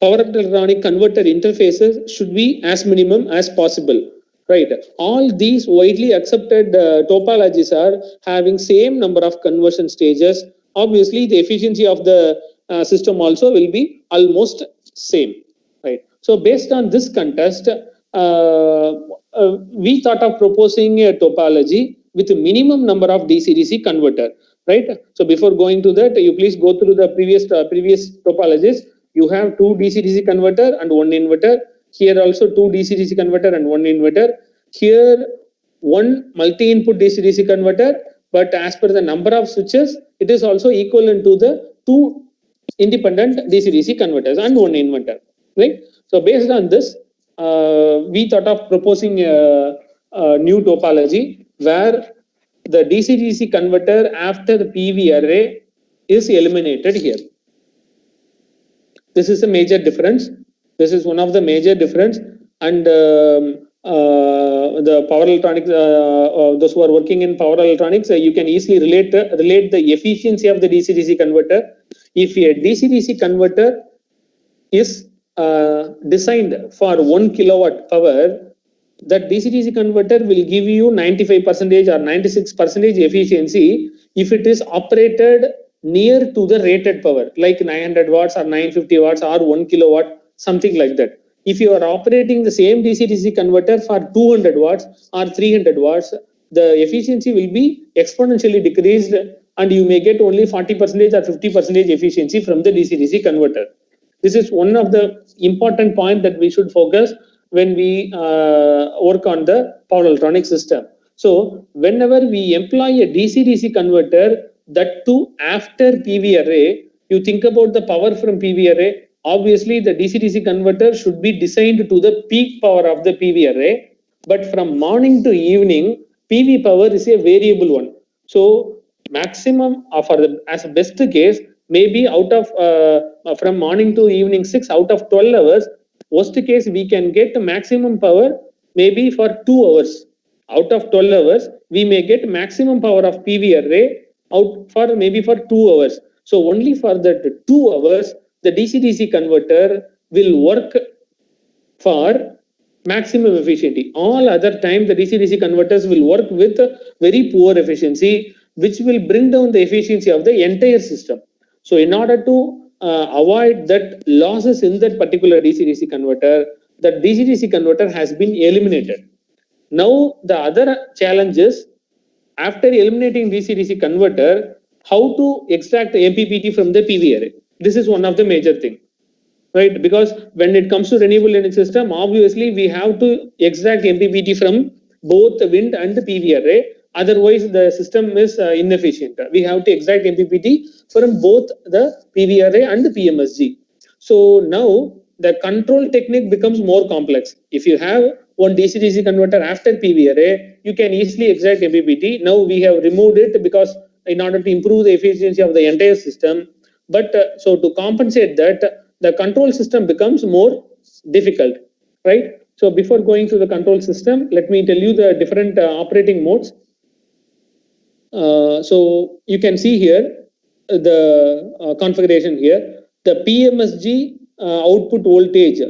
power electronic converter interfaces should be as minimum as possible. Right. All these widely accepted topologies are having same number of conversion stages. Obviously, the efficiency of the system also will be almost same. Right. So based on this context, we thought of proposing a topology with a minimum number of DC-DC converter. Right. So before going to that, you please go through the previous topologies. You have 2 DC-DC converter and 1 inverter. Here also 2 DC-DC converter and 1 inverter. Here 1 multi-input DC-DC converter, but as per the number of switches, it is also equivalent to the 2 independent DC-DC converters and 1 inverter. Right? So based on this, we thought of proposing a new topology where the DC-DC converter after the PV array is eliminated here. This is a major difference. This is one of the major difference, and the power electronics, those who are working in power electronics, you can easily relate the efficiency of the DC-DC converter. If a DC-DC converter is designed for 1 kilowatt power, that DC-DC converter will give you 95% or 96% efficiency if it is operated near to the rated power, like 900 watts or 950 watts or 1 kilowatt, something like that. If you are operating the same DC-DC converter for 200 watts or 300 watts, the efficiency will be exponentially decreased and you may get only 40% or 50% efficiency from the DC-DC converter. This is one of the important points that we should focus when we work on the power electronic system. So whenever we employ a DC-DC converter, that too after PV array, you think about the power from PV array. Obviously, the DC-DC converter should be designed to the peak power of the PV array. But from morning to evening, PV power is a variable one. So maximum as a best case, maybe out of from morning to evening 6 out of 12 hours, worst case we can get maximum power maybe for 2 hours. Out of 12 hours, we may get maximum power of PV array out for maybe for 2 hours. So only for that 2 hours, the DC-DC converter will work for maximum efficiency. All other time, the DC-DC converters will work with very poor efficiency, which will bring down the efficiency of the entire system. So in order to avoid that losses in that particular DC-DC converter, the DC-DC converter has been eliminated. Now the other challenge is, after eliminating DC-DC converter, how to extract MPPT from the PV array. This is one of the major things, right? Because when it comes to renewable energy system, obviously we have to extract MPPT from both the wind and the PV array. Otherwise, the system is inefficient. We have to extract MPPT from both the PV array and the PMSG. So now the control technique becomes more complex. If you have one DC-DC converter after PV array, you can easily extract MPPT. Now we have removed it because in order to improve the efficiency of the entire system. But so to compensate that, the control system becomes more difficult, right? So before going to the control system, let me tell you the different operating modes. So you can see here the configuration here. The PMSG output voltage,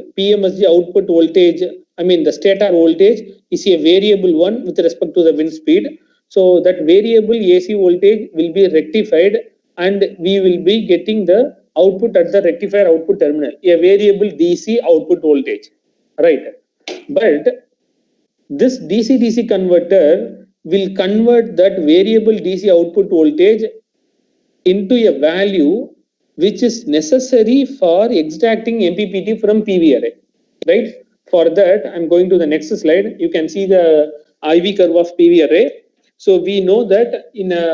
I mean the stator voltage is a variable one with respect to the wind speed. So that variable AC voltage will be rectified and we will be getting the output at the rectifier output terminal, a variable DC output voltage, right? But this DC-DC converter will convert that variable DC output voltage into a value which is necessary for extracting MPPT from PV array, right? For that, I'm going to the next slide. You can see the IV curve of PV array. So we know that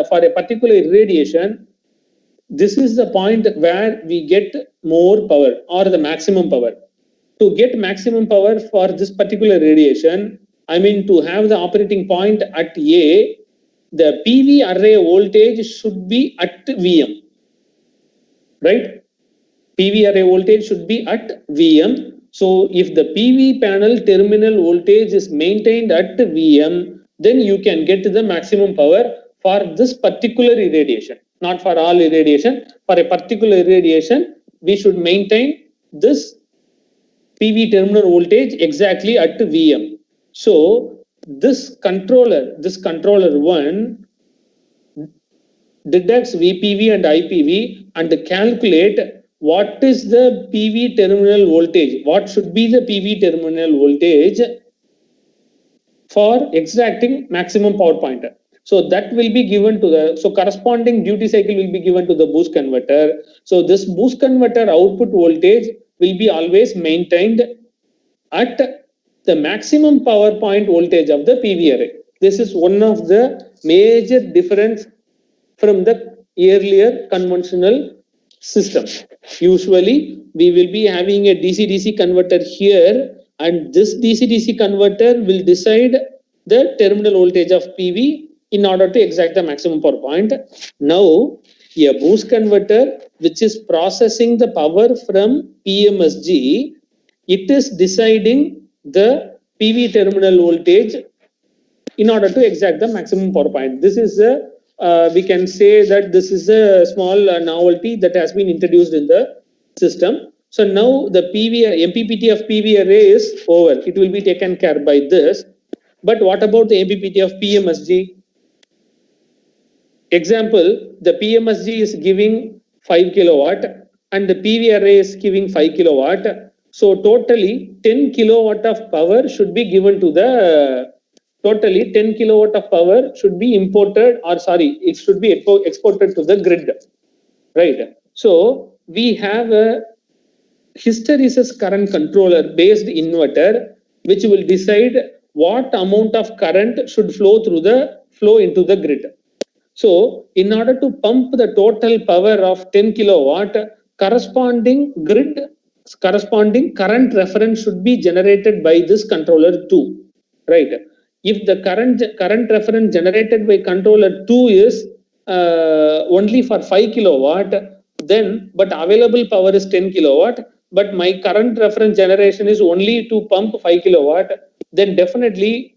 for a particular irradiation, this is the point where we get more power or the maximum power. To get maximum power for this particular radiation, I mean to have the operating point at A, the PV array voltage should be at VM, right? PV array voltage should be at VM. So if the PV panel terminal voltage is maintained at VM, then you can get the maximum power for this particular irradiation, not for all irradiation. For a particular irradiation, we should maintain this PV terminal voltage exactly at VM. So this controller one deducts VPV and IPV and calculate what is the PV terminal voltage, what should be the PV terminal voltage for extracting maximum power point. So that will be given to the, so corresponding duty cycle will be given to the boost converter. So this boost converter output voltage will be always maintained at the maximum power point voltage of the PV array. This is one of the major difference from the earlier conventional system. Usually we will be having a DC-DC converter here, and this DC-DC converter will decide the terminal voltage of PV in order to exact the maximum power point. Now a boost converter which is processing the power from PMSG, it is deciding the PV terminal voltage in order to exact the maximum power point. This is a we can say that this is a small novelty that has been introduced in the system. So now the MPPT of PV array is over. It will be taken care by this. But what about the MPPT of PMSG? Example, the PMSG is giving 5 kilowatt and the PV array is giving 5 kilowatt. So totally 10 kilowatt of power should be given to the totally 10 kilowatt of power should be imported, or sorry, it should be exported to the grid, right? So we have a hysteresis current controller based inverter which will decide what amount of current should flow into the grid. So in order to pump the total power of 10 kilowatt, corresponding current reference should be generated by this controller 2, right? If the current reference generated by controller 2 is only for 5 kilowatt, then but available power is 10 kilowatt, but my current reference generation is only to pump 5 kilowatt, then definitely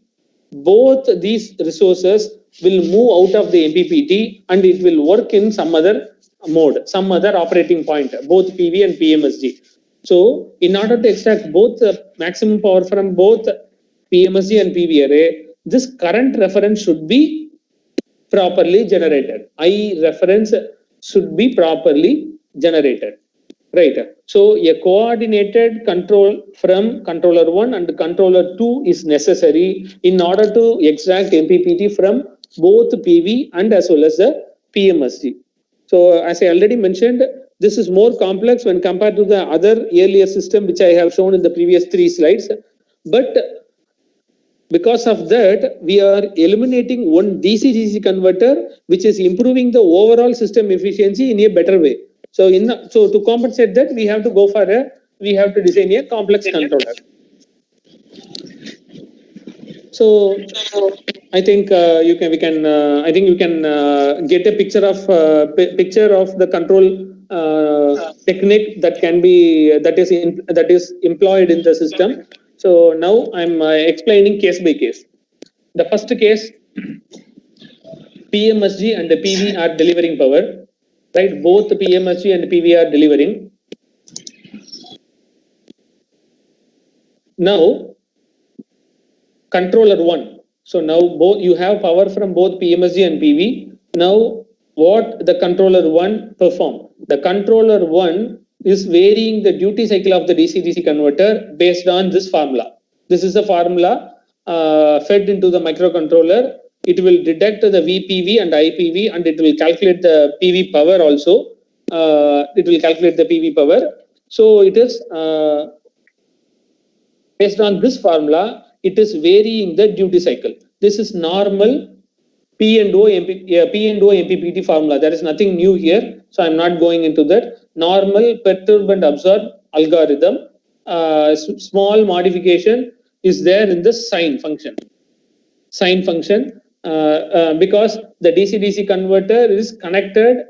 both these resources will move out of the MPPT and it will work in some other mode, some other operating point, both PV and PMSG. So in order to extract both the maximum power from both PMSG and PV array, this current reference should be properly generated. I reference should be properly generated, right? So a coordinated control from controller 1 and controller 2 is necessary in order to extract MPPT from both PV and as well as the PMSG. So as I already mentioned, this is more complex when compared to the other earlier system which I have shown in the previous 3 slides. But because of that, we are eliminating one DC-DC converter which is improving the overall system efficiency in a better way. So to compensate that, we have to design a complex controller. So I think you can get a picture of the control technique that is employed in the system. So now I'm explaining case by case. The first case, PMSG and the PV are delivering power, right? Both the PMSG and the PV are delivering. Now, controller 1. So now both you have power from both PMSG and PV. Now, what the controller 1 perform? The controller 1 is varying the duty cycle of the DC-DC converter based on this formula. This is a formula fed into the microcontroller. It will detect the VPV and IPV and it will calculate the PV power also. It will calculate the PV power. So it is based on this formula, it is varying the duty cycle. This is normal P&O MPPT formula. There is nothing new here. So I'm not going into that. Normal perturb and absorb algorithm. Small modification is there in the sine function. Sine function because the DC-DC converter is connected,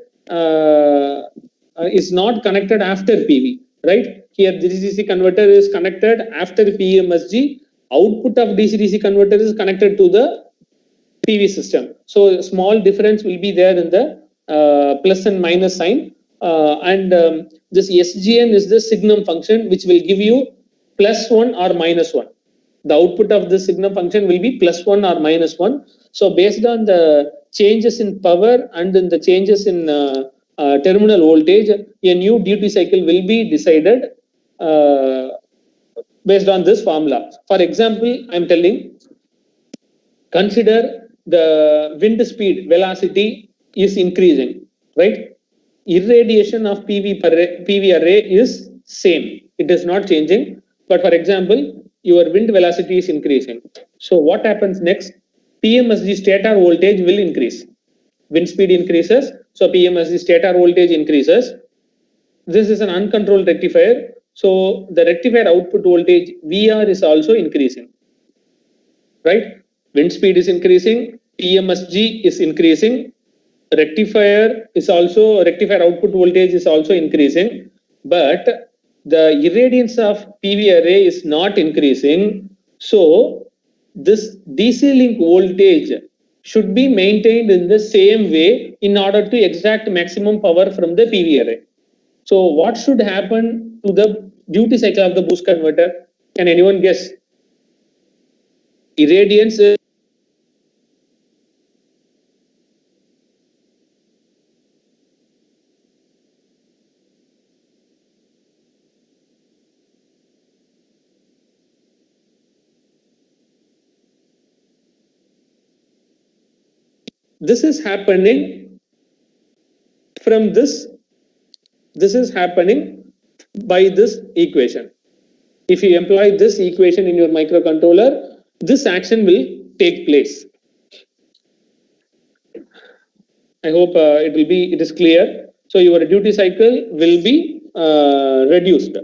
is not connected after PV, right? Here the DC-DC converter is connected after PMSG. Output of DC-DC converter is connected to the PV system. So a small difference will be there in the plus and minus sign. This SGN is the signum function which will give you +1 or -1. The output of the signum function will be +1 or -1. So based on the changes in power and in the changes in terminal voltage, a new duty cycle will be decided based on this formula. For example, I am telling, consider the wind speed velocity is increasing, right? Irradiation of PV array is same. It is not changing. But for example, your wind velocity is increasing. So what happens next? PMSG stator voltage will increase. Wind speed increases. So PMSG stator voltage increases. This is an uncontrolled rectifier. So the rectifier output voltage VR is also increasing, right? Wind speed is increasing. PMSG is increasing. Rectifier output voltage is also increasing, but the irradiance of PV array is not increasing. So this DC link voltage should be maintained in the same way in order to extract maximum power from the PV array. So what should happen to the duty cycle of the boost converter? Can anyone guess? Irradiance is this is happening from this is happening by this equation. If you employ this equation in your microcontroller, this action will take place. I hope it is clear. So your duty cycle will be reduced.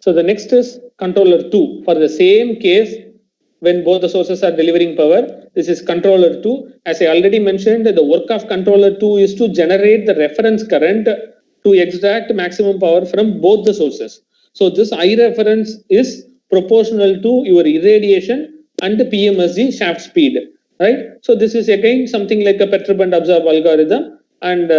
So the next is controller 2. For the same case, when both the sources are delivering power, this is controller 2. As I already mentioned, the work of controller 2 is to generate the reference current to extract maximum power from both the sources. So this I reference is proportional to your irradiation and the PMSG shaft speed, right? So this is again something like a perturb and absorb algorithm. And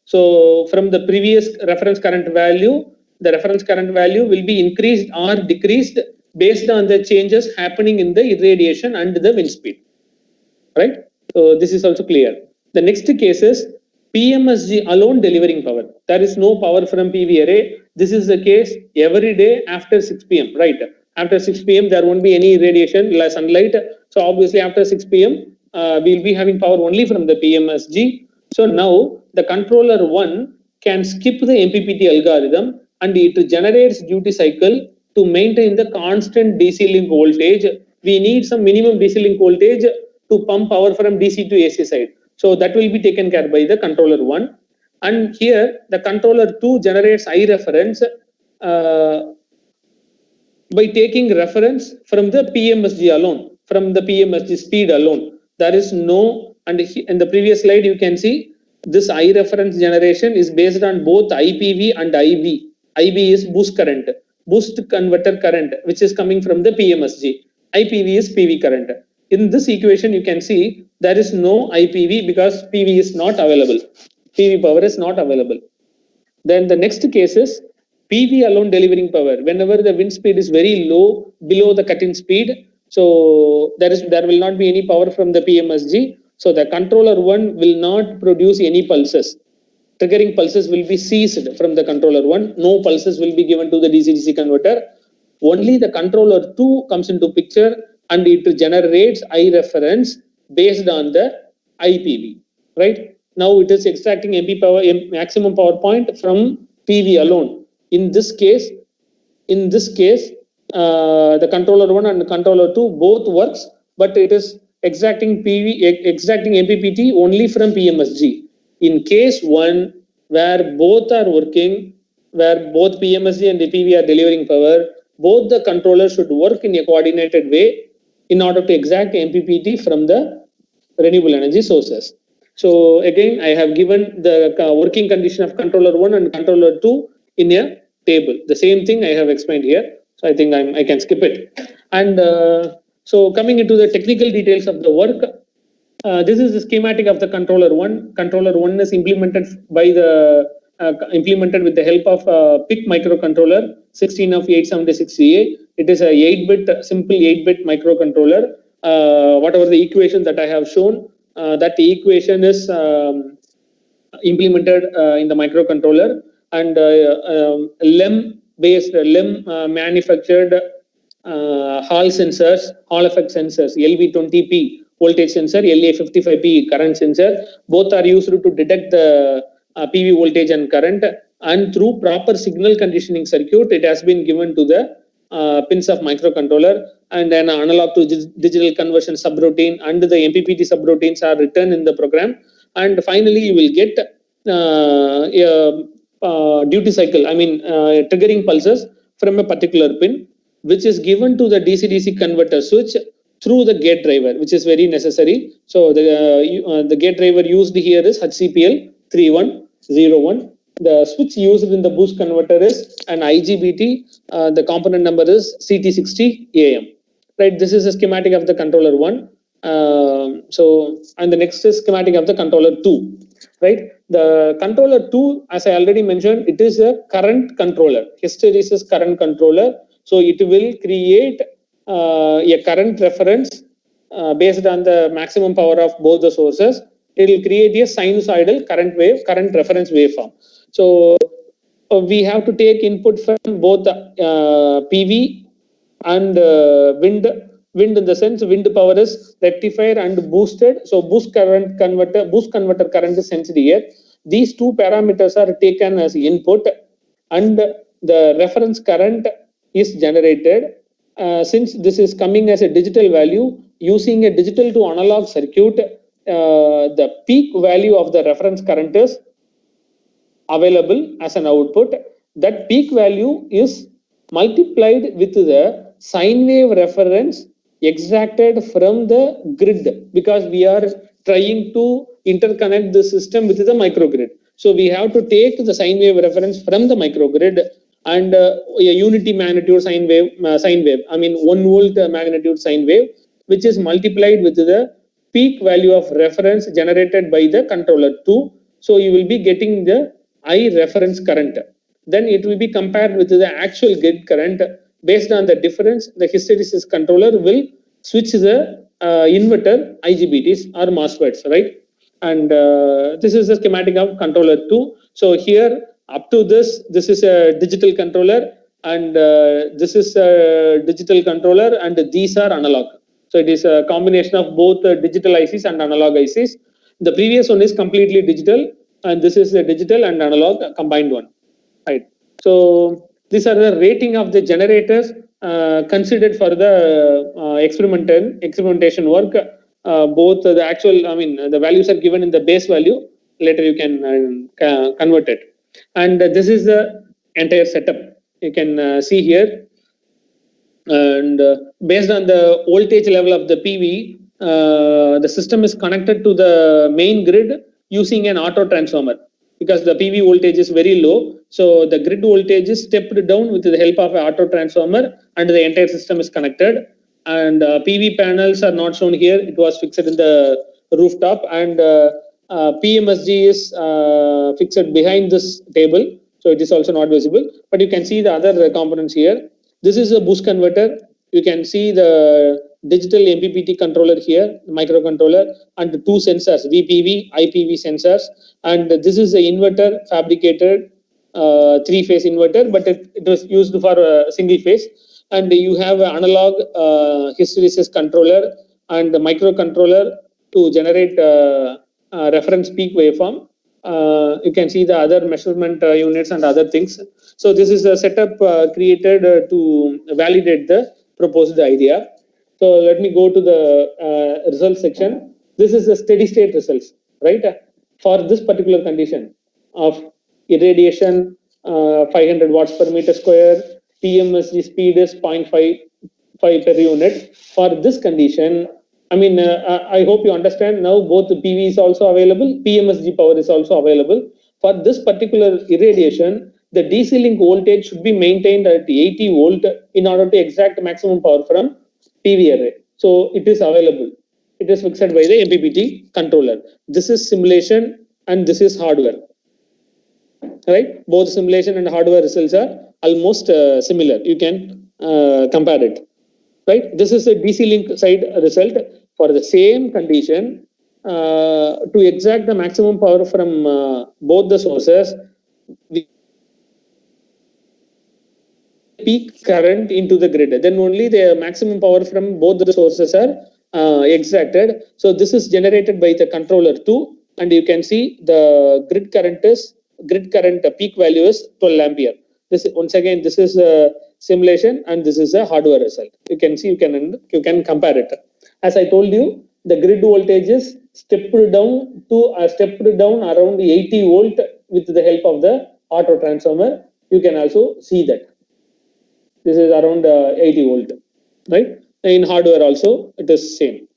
so from the previous reference current value, the reference current value will be increased or decreased based on the changes happening in the irradiation and the wind speed, right? So this is also clear. The next case is PMSG alone delivering power. There is no power from PV array. This is the case every day after 6 p.m., right? After 6 p.m. there won't be any radiation, less sunlight. So obviously after 6 p.m. We'll be having power only from the PMSG. So now the controller 1 can skip the MPPT algorithm and it generates duty cycle to maintain the constant DC link voltage. We need some minimum DC link voltage to pump power from DC to AC side. So that will be taken care by the controller 1. And here the controller 2 generates I reference by taking reference from the PMSG alone, from the PMSG speed alone. There is no, and in the previous slide you can see this I reference generation is based on both IPV and IB. IB is boost current, boost converter current, which is coming from the PMSG. IPV is PV current. In this equation, you can see there is no IPV because PV is not available. PV power is not available. Then the next case is PV alone delivering power. Whenever the wind speed is very low, below the cut-in speed, so there will not be any power from the PMSG. So the controller 1 will not produce any pulses. Triggering pulses will be ceased from the controller 1. No pulses will be given to the DC-DC converter. Only the controller 2 comes into picture and it generates I reference based on the IPV, right? Now it is extracting MP power, maximum power point from PV alone. In this case, the controller 1 and controller 2 both works, but it is extracting MPPT only from PMSG. In case 1, where both are working, where both PMSG and the PV are delivering power, both the controllers should work in a coordinated way in order to extract MPPT from the renewable energy sources. So again, I have given the working condition of controller 1 and controller 2 in a table. The same thing I have explained here. So I think I can skip it. And so coming into the technical details of the work, this is the schematic of the controller 1. Controller 1 is implemented by the implemented with the help of PIC microcontroller 16 of 876A. It is a 8-bit simple 8-bit microcontroller. Whatever the equation that I have shown, that equation is implemented in the microcontroller, and LEM manufactured Hall sensors, Hall effect sensors, LV20P voltage sensor, LA55P current sensor. Both are used to detect the PV voltage and current, and through proper signal conditioning circuit, it has been given to the pins of microcontroller, and then analog to digital conversion subroutine and the MPPT subroutines are written in the program. And finally, you will get duty cycle, triggering pulses from a particular pin, which is given to the DC-DC converter switch through the gate driver, which is very necessary. So the gate driver used here is HCPL, 3101. The switch used in the boost converter is an IGBT. The component number is CT60AM. Right, this is a schematic of the controller 1. And the next is schematic of the controller 2. Right, the controller 2, as I already mentioned, it is a current controller, hysteresis current controller. So it will create a current reference based on the maximum power of both the sources. It will create a sinusoidal current reference waveform. So we have to take input from both PV and wind in the sense wind power is rectified and boosted. So boost converter current is sensed here. These two parameters are taken as input and the reference current is generated. Since this is coming as a digital value, using a digital to analog circuit, the peak value of the reference current is available as an output. That peak value is multiplied with the sine wave reference extracted from the grid, because we are trying to interconnect the system with the microgrid. So we have to take the sine wave reference from the microgrid and a unity magnitude sine wave, 1 volt magnitude sine wave, which is multiplied with the peak value of reference generated by the controller 2. So you will be getting the I reference current. Then it will be compared with the actual grid current. Based on the difference, the hysteresis controller will switch the inverter IGBTs or MOSFETs, right? And this is the schematic of controller 2. So here up to this is a digital controller, and this is a digital controller, and these are analog. So it is a combination of both digital ICs and analog ICs. The previous one is completely digital, and this is a digital and analog combined one, right? So these are the rating of the generators considered for the experimentation work. Both the actual, the values are given in the base value. Later you can convert it. And this is the entire setup. You can see here. And based on the voltage level of the PV, the system is connected to the main grid using an auto transformer, because the PV voltage is very low. So the grid voltage is stepped down with the help of an auto transformer, and the entire system is connected. And PV panels are not shown here. It was fixed in the rooftop, and PMSG is fixed behind this table. So it is also not visible, but you can see the other components here. This is a boost converter. You can see the digital MPPT controller here, microcontroller, and two sensors, VPV, IPV sensors. And this is the inverter, fabricated 3-phase inverter, but it was used for a single phase. And you have an analog hysteresis controller and the microcontroller to generate reference peak waveform. You can see the other measurement units and other things. So this is a setup created to validate the proposed idea. So let me go to the results section. This is the steady state results, right? For this particular condition of irradiation, 500 watts per meter square, PMSG speed is 0.55 per unit. For this condition, I hope you understand now both the PV is also available, PMSG power is also available. For this particular irradiation, the DC link voltage should be maintained at 80 volt in order to extract maximum power from PV array. So it is available. It is fixed by the MPPT controller. This is simulation and this is hardware. Right? Both simulation and hardware results are almost similar. You can compare it. Right? This is a DC link side result for the same condition. To extract the maximum power from both the sources, we peak current into the grid. Then only the maximum power from both the sources are extracted. So this is generated by the controller 2, and you can see the grid current peak value is 12 ampere. This once again, this is a simulation and this is a hardware result. You can see, you can compare it. As I told you, the grid voltage is stepped down around 80 volt with the help of the auto transformer. You can also see that this is around 80 volt, right? In hardware also it is same,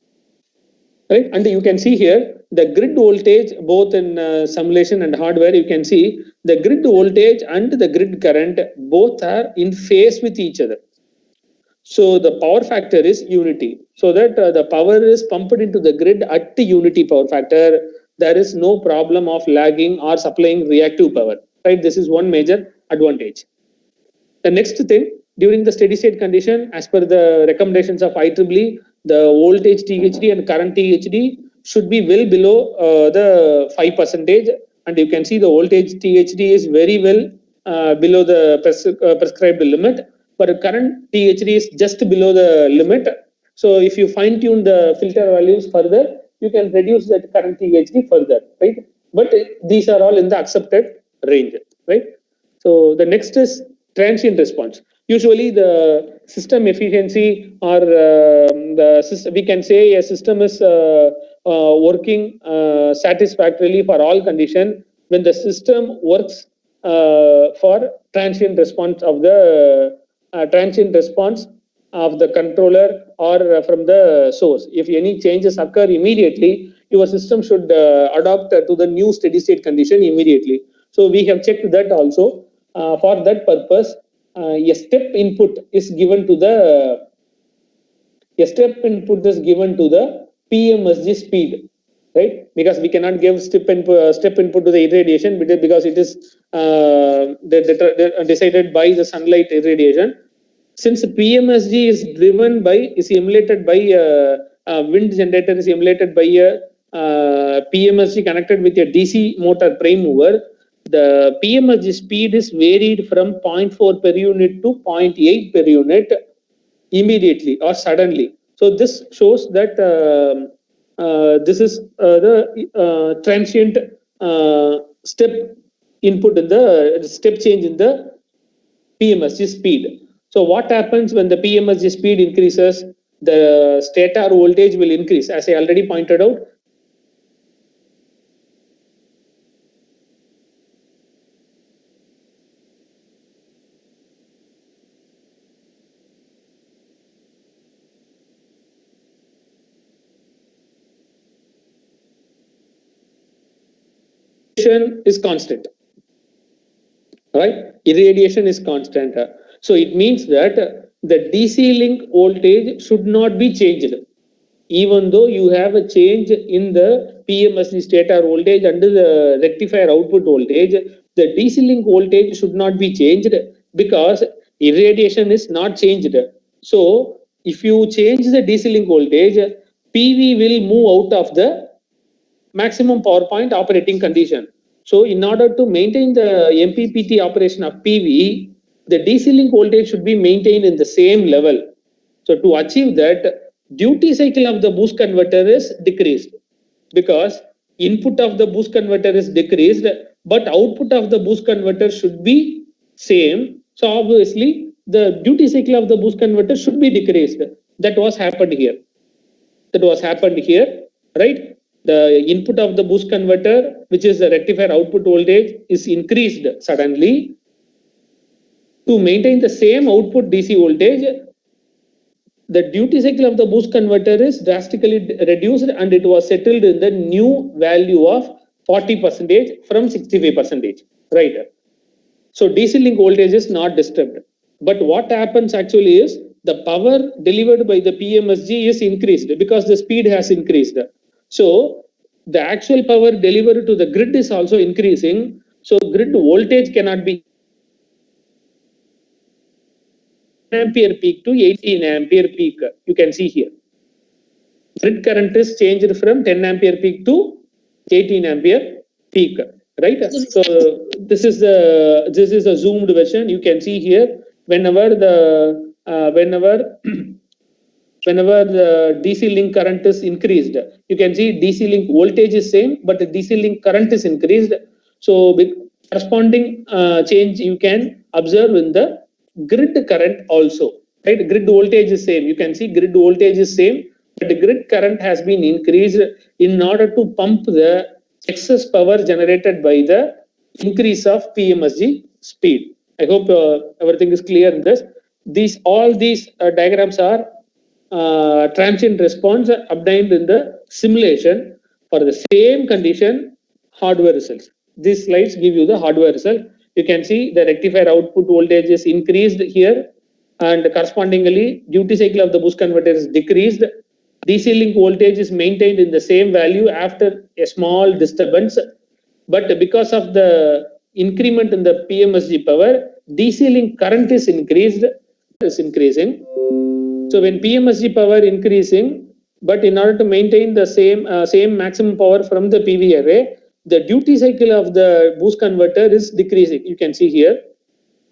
right? And you can see here the grid voltage, both in simulation and hardware, you can see the grid voltage and the grid current both are in phase with each other. So the power factor is unity, so that the power is pumped into the grid at the unity power factor. There is no problem of lagging or supplying reactive power, right? This is one major advantage. The next thing, during the steady state condition, as per the recommendations of IEEE, the voltage THD and current THD should be well below the 5%, and you can see the voltage THD is very well below the prescribed limit, but current THD is just below the limit. So if you fine tune the filter values further, you can reduce that current THD further, right? But these are all in the accepted range, right? So the next is transient response. Usually the system efficiency, or the system, we can say a system is working satisfactorily for all condition when the system works for transient response of the controller or from the source. If any changes occur immediately, your system should adapt to the new steady state condition immediately. So we have checked that also. For that purpose, a step input is given to the PMSG speed, right? Because we cannot give step input to the irradiation because it is decided by the sunlight irradiation. Since PMSG is emulated by a wind generator, is emulated by a PMSG connected with a DC motor prime mover, the PMSG speed is varied from 0.4 per unit to 0.8 per unit immediately or suddenly. So this shows that this is the transient step input in the step change in the PMSG speed. So what happens when the PMSG speed increases? The stator voltage will increase, as I already pointed out. Is constant, right? Irradiation is constant. So it means that the DC link voltage should not be changed. Even though you have a change in the PMSG stator voltage and the rectifier output voltage, the DC link voltage should not be changed because irradiation is not changed. So if you change the DC link voltage, PV will move out of the maximum power point operating condition. So in order to maintain the MPPT operation of PV, the DC link voltage should be maintained in the same level. So to achieve that, duty cycle of the boost converter is decreased because input of the boost converter is decreased, but output of the boost converter should be same. So obviously the duty cycle of the boost converter should be decreased. That was happened here, right? The input of the boost converter, which is the rectifier output voltage, is increased suddenly. To maintain the same output DC voltage, the duty cycle of the boost converter is drastically reduced and it was settled in the new value of 40% from 65%, right? So DC link voltage is not disturbed. But what happens actually is the power delivered by the PMSG is increased because the speed has increased. So the actual power delivered to the grid is also increasing. So grid voltage cannot be ampere peak to 18 ampere peak. You can see here. Grid current is changed from 10 ampere peak to 18 ampere peak, right? So this is a zoomed version. You can see here whenever the DC link current is increased, you can see DC link voltage is same, but the DC link current is increased. So with corresponding change you can observe in the grid current also, right? Grid voltage is same. You can see grid voltage is same, but the grid current has been increased in order to pump the excess power generated by the increase of PMSG speed. I hope everything is clear in this. All these diagrams are transient response obtained in the simulation, For the same condition, hardware results. These slides give you the hardware result. You can see the rectifier output voltage is increased here, and correspondingly duty cycle of the boost converter is decreased. DC link voltage is maintained in the same value after a small disturbance, but because of the increment in the PMSG power, DC link current is increasing. So when PMSG power increasing, but in order to maintain the same maximum power from the PV array, the duty cycle of the boost converter is decreasing. You can see here,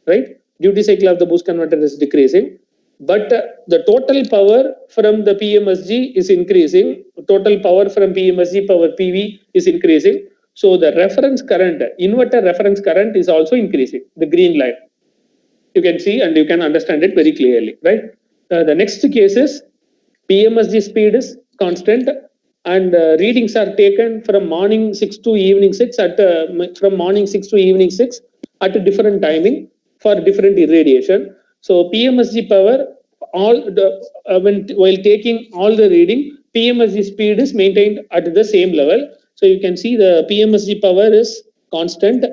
right? Duty cycle of the boost converter is decreasing, but the total power from the PMSG is increasing. Total power from PMSG power PV is increasing. So the reference current, inverter reference current is also increasing, the green line. You can see and you can understand it very clearly, right? The next case is PMSG speed is constant, and readings are taken from morning 6 to evening 6 from morning 6 to evening 6 at a different timing for different irradiation. So PMSG power, while taking all the reading, PMSG speed is maintained at the same level. So you can see the PMSG power is constant.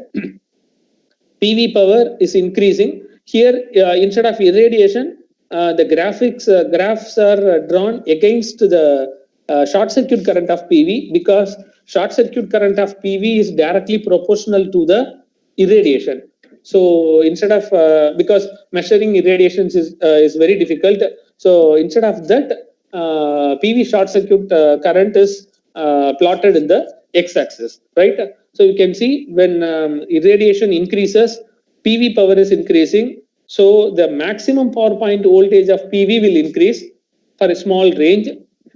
PV power is increasing. Here, instead of irradiation, the graphs are drawn against the short circuit current of PV, because short circuit current of PV is directly proportional to the irradiation. So instead of because measuring irradiations is very difficult, so instead of that, PV short circuit current is plotted in the x-axis, right? So you can see when irradiation increases, PV power is increasing. So the maximum power point voltage of PV will increase for a small range.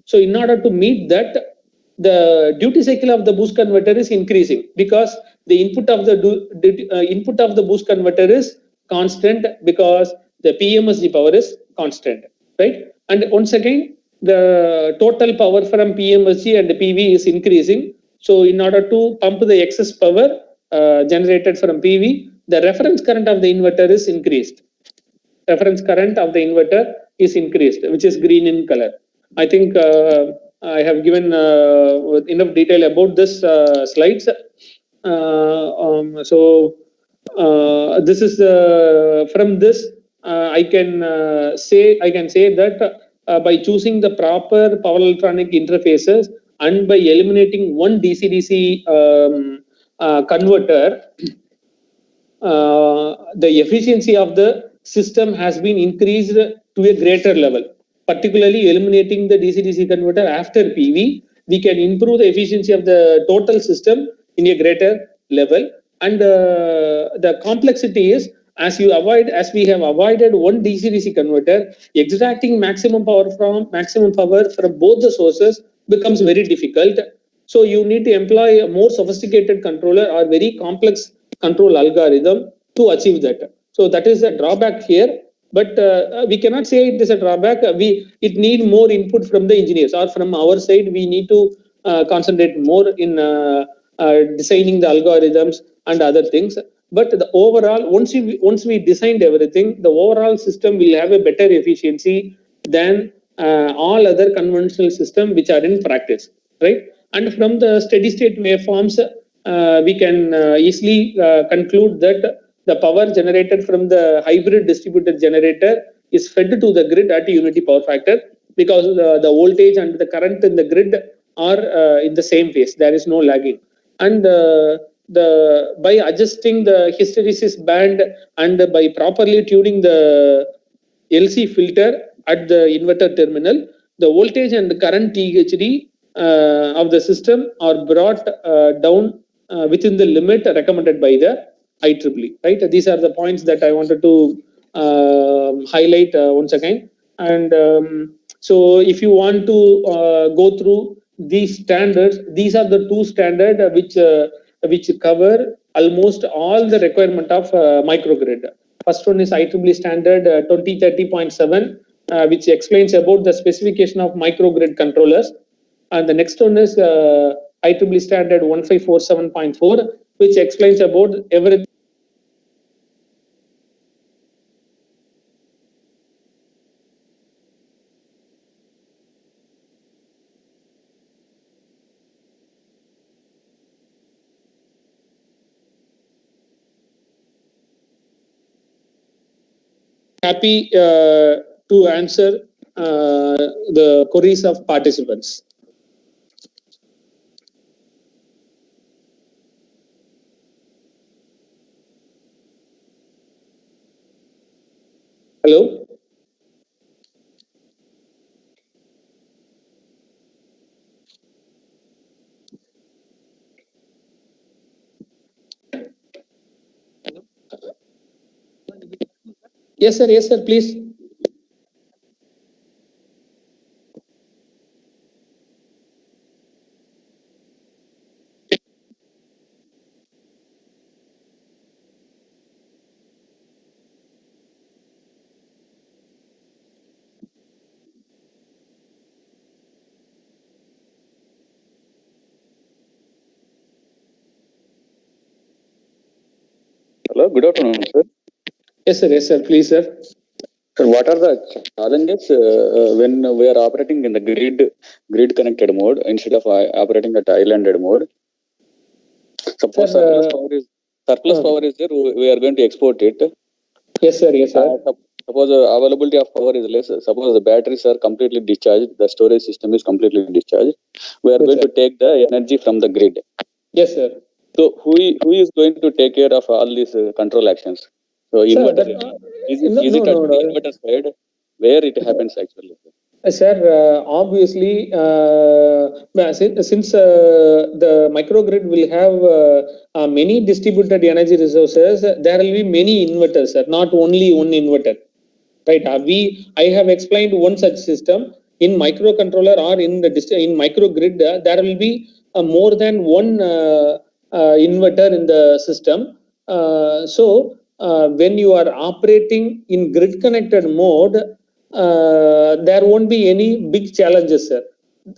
So in order to meet that, the duty cycle of the boost converter is increasing, because the input of the boost converter is constant, because the PMSG power is constant, right? And once again, the total power from PMSG and PV is increasing. So in order to pump the excess power generated from PV, the reference current of the inverter is increased. Reference current of the inverter is increased, which is green in color. I think I have given enough detail about this slides. This is from this I can say that by choosing the proper power electronic interfaces and by eliminating one DC-DC converter, the efficiency of the system has been increased to a greater level. Particularly eliminating the DC-DC converter after PV, we can improve the efficiency of the total system in a greater level. And the complexity is, as we have avoided one DC-DC converter, extracting maximum power from both the sources becomes very difficult. So you need to employ a more sophisticated controller or very complex control algorithm to achieve that. So that is a drawback here. But we cannot say it is a drawback. It need more input from the engineers, or from our side we need to concentrate more in designing the algorithms and other things. But the overall, once we designed everything, the overall system will have a better efficiency than all other conventional system which are in practice, right? And from the steady state waveforms, we can easily conclude that the power generated from the hybrid distributed generator is fed to the grid at unity power factor, because the voltage and the current in the grid are in the same phase. There is no lagging. And by adjusting the hysteresis band and by properly tuning the LC filter at the inverter terminal, the voltage and current THD of the system are brought down within the limit recommended by the IEEE, right? These are the points that I wanted to highlight once again. And so if you want to go through these standards, these are the two standards which cover almost all the requirement of microgrid. First one is IEEE standard 2030.7, which explains about the specification of microgrid controllers. And the next one is IEEE standard 1547.4, which explains about everything. happy to answer the queries of participants. Hello? Yes, sir, please. Hello, good afternoon, sir. Yes, sir, please, sir. Sir, what are the challenges when we are operating in the grid connected mode instead of operating at islanded mode? Suppose Sir, surplus power is there, we are going to export it. Yes, sir. Suppose availability of power is less. Suppose the batteries are completely discharged, the storage system is completely discharged. We are Yes, going sir. to take the energy from the grid. Yes, sir. So who is going to take care of all these control actions? So Sir, inverter, that, is it at no. the inverter side where it happens actually? Sir, obviously, since the microgrid will have many distributed energy resources, there will be many inverters, sir, not only one inverter. Right? I have explained one such system in microcontroller or in microgrid. There will be more than one inverter in the system. When you are operating in grid connected mode, there won't be any big challenges, sir.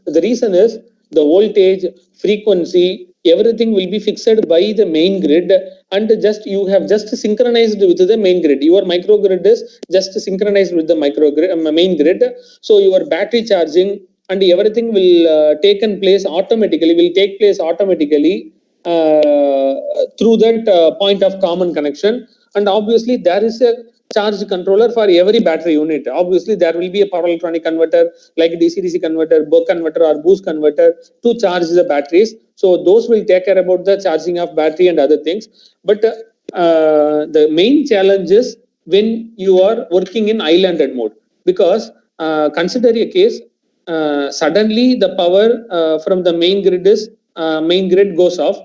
The reason is the voltage, frequency, everything will be fixed by the main grid, and you have just synchronized with the main grid. Your microgrid is just synchronized with the main grid. So your battery charging and everything will take place automatically through that point of common connection. And obviously there is a charge controller for every battery unit. Obviously there will be a power electronic converter like DC-DC converter, buck converter or boost converter to charge the batteries. So those will take care about the charging of battery and other things. But the main challenge is when you are working in islanded mode, because consider a case, suddenly the power from the main grid goes off,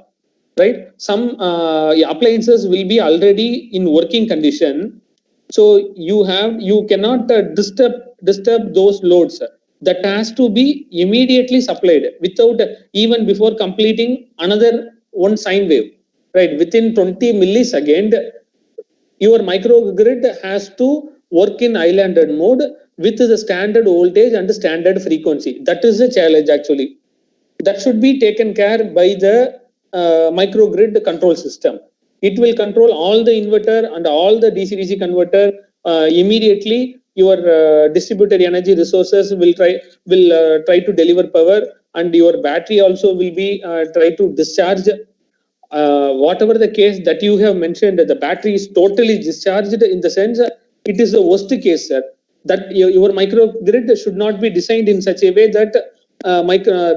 right? Some appliances will be already in working condition, so you cannot disturb those loads. That has to be immediately supplied without even before completing another one sine wave, right? Within 20 millisecond, your microgrid has to work in islanded mode with the standard voltage and standard frequency. That is the challenge actually. That should be taken care by the microgrid control system. It will control all the inverter and all the DC-DC converter immediately. Your distributed energy resources will try to deliver power, and your battery also will be try to discharge. Whatever the case that you have mentioned, the battery is totally discharged, in the sense it is the worst case, sir. That your microgrid should not be designed in such a way that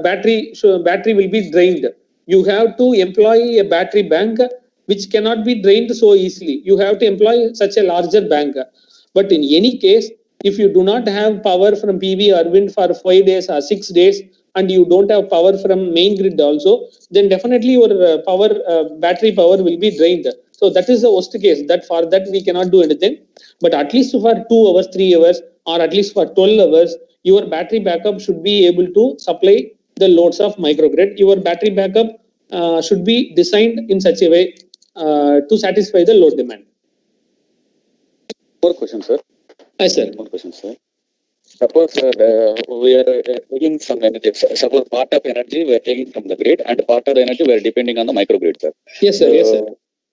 battery will be drained. You have to employ a battery bank which cannot be drained so easily. You have to employ such a larger bank. But in any case, if you do not have power from PV or wind for 5 days or 6 days, and you don't have power from main grid also, then definitely your battery power will be drained. So that is the worst case. That for that we cannot do anything. But at least for 2 hours, 3 hours, or at least for 12 hours, your battery backup should be able to supply the loads of microgrid. Your battery backup should be designed in such a way to satisfy the load demand. More questions, sir. Yes, sir. More questions, sir. Suppose we are taking some energy. Suppose part of energy we are taking from the grid, and part of the energy we are depending on the microgrid, sir. Yes, sir. Yes, sir.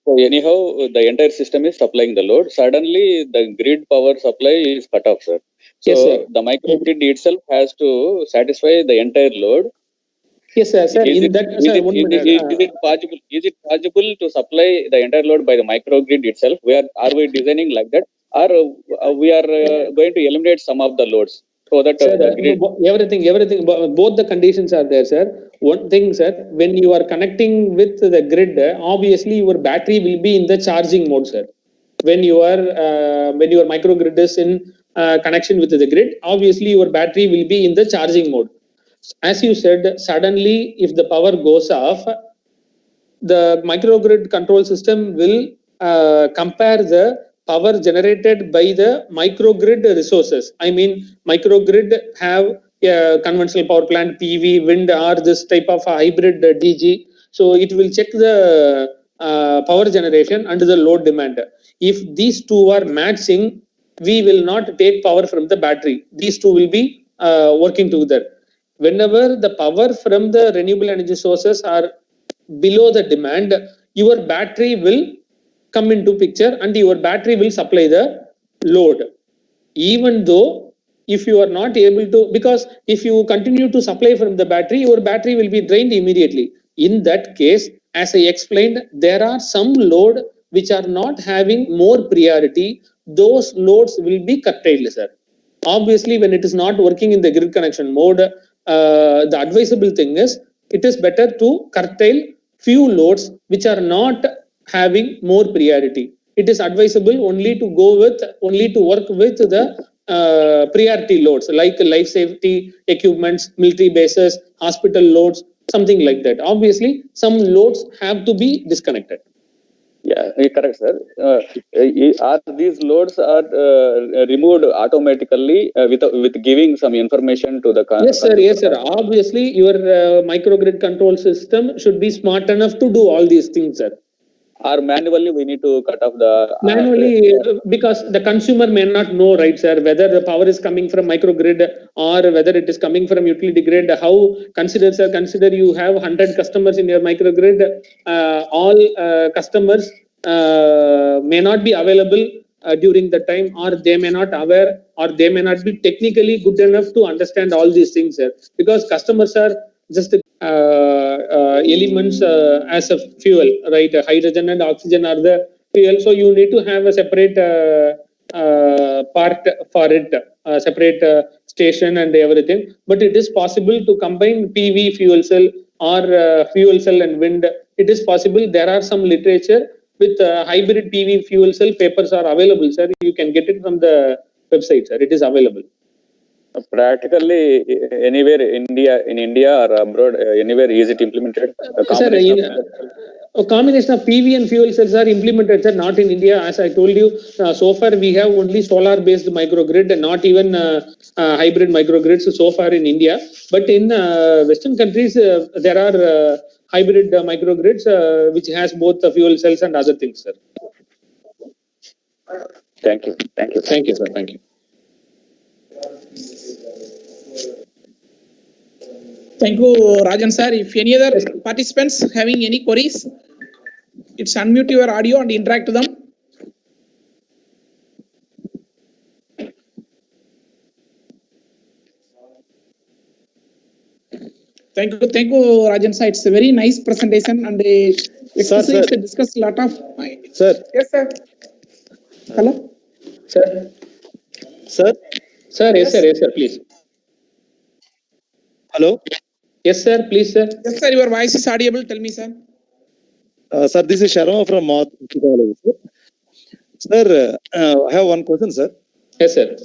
So anyhow, the entire system is supplying the load. Suddenly, the grid power supply is cut off, sir. So Yes, sir. the microgrid itself has to satisfy the entire load. Yes, sir. Sir, Is in that, sir, 1 minute. it possible to supply the entire load by the microgrid itself? Are we designing like that, or we are going to eliminate some of the loads so that Sir, the grid. everything, both the conditions are there, sir. One thing, sir, when you are connecting with the grid, obviously your battery will be in the charging mode, sir. When your microgrid is in connection with the grid, obviously your battery will be in the charging mode. As you said, suddenly if the power goes off, the microgrid control system will compare the power generated by the microgrid resources. I mean, microgrid have a conventional power plant, PV, wind, or this type of hybrid DG. So it will check the power generation and the load demand. If these two are matching, we will not take power from the battery. These two will be working together. Whenever the power from the renewable energy sources are below the demand, your battery will come into picture and your battery will supply the load. Even though if you are not able to, because if you continue to supply from the battery, your battery will be drained immediately. In that case, as I explained, there are some load which are not having more priority. Those loads will be curtailed, sir. Obviously, when it is not working in the grid connection mode, the advisable thing is it is better to curtail few loads which are not having more priority. It is advisable only to work with the priority loads like life safety equipments, military bases, hospital loads, something like that. Obviously, some loads have to be disconnected. Yeah, correct, sir. Are these loads are removed automatically with giving some information to the Yes, sir. Yes, sir. Obviously, your microgrid control system should be smart enough to do all these things, sir. Or manually we need to cut off the manually because the consumer may not know, right, sir, whether the power is coming from microgrid or whether it is coming from utility grid. How consider, sir, consider you have 100 customers in your microgrid. All customers may not be available during the time, or they may not aware, or they may not be technically good enough to understand all these things, sir, because customers are just elements as a fuel, right? Hydrogen and oxygen are the fuel, so you need to have a separate part for it, separate station and everything. But it is possible to combine PV fuel cell or fuel cell and wind. It is possible. There are some literature with hybrid PV fuel cell papers are available, sir. You can get it from the website, sir. It is available. Practically anywhere in India or abroad, anywhere is it implemented? A combination of PV and fuel cells are implemented, sir, not in India. As I told you, so far we have only solar-based microgrid and not even hybrid microgrids so far in India. But in Western countries, there are hybrid microgrids which has both the fuel cells and other things, sir. Thank you. Thank you, sir. Thank you. Thank you, Rajan sir. If any other participants having any queries, it's unmute your audio and interact with them. Thank you, Rajan sir. It's a very nice presentation and Sir. discuss a lot of. Sir. Yes, sir. Hello. Sir. Sir. Sir. Yes, sir. Yes, sir. Please. Hello. Yes, sir. Please, sir. Yes, sir. Your voice is audible. Tell me, sir. Sir, this is Sharma from North. Sir, I have one question, sir. Yes, sir.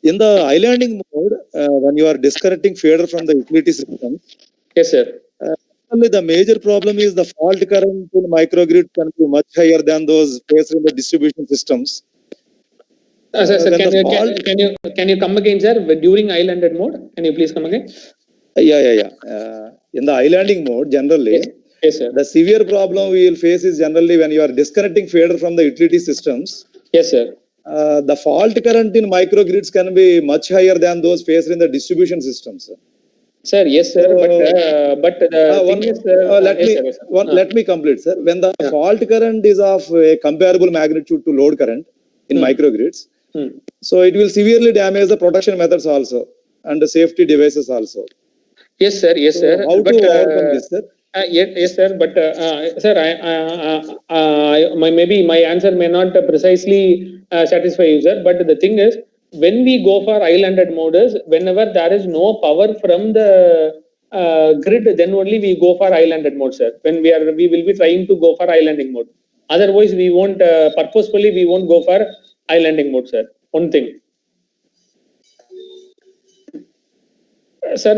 In the islanding mode, when you are disconnecting feeder from the utility system, yes, sir. The major problem is the fault current in microgrid can be much higher than those faced in the distribution systems. Sir, can you come again, sir? During islanded mode, can you please come again? Yeah. In the islanding mode, generally, yes, sir. The severe problem we will face is generally when you are disconnecting feeder from the utility systems. Yes, sir. The fault current in microgrids can be much higher than those faced in the distribution systems. Sir, yes, sir. But the thing is, let me complete, sir. When the fault current is of a comparable magnitude to load current in microgrids, so it will severely damage the protection methods also and the safety devices also. Yes, sir. Yes, sir. How to overcome this, sir? Yes, sir. But sir, maybe my answer may not precisely satisfy you, sir. But the thing is, when we go for islanded modes, whenever there is no power from the grid, then only we go for islanded mode, sir. When we will be trying to go for islanding mode. Otherwise, we won't purposefully we won't go for islanding mode, sir. One thing. Sir,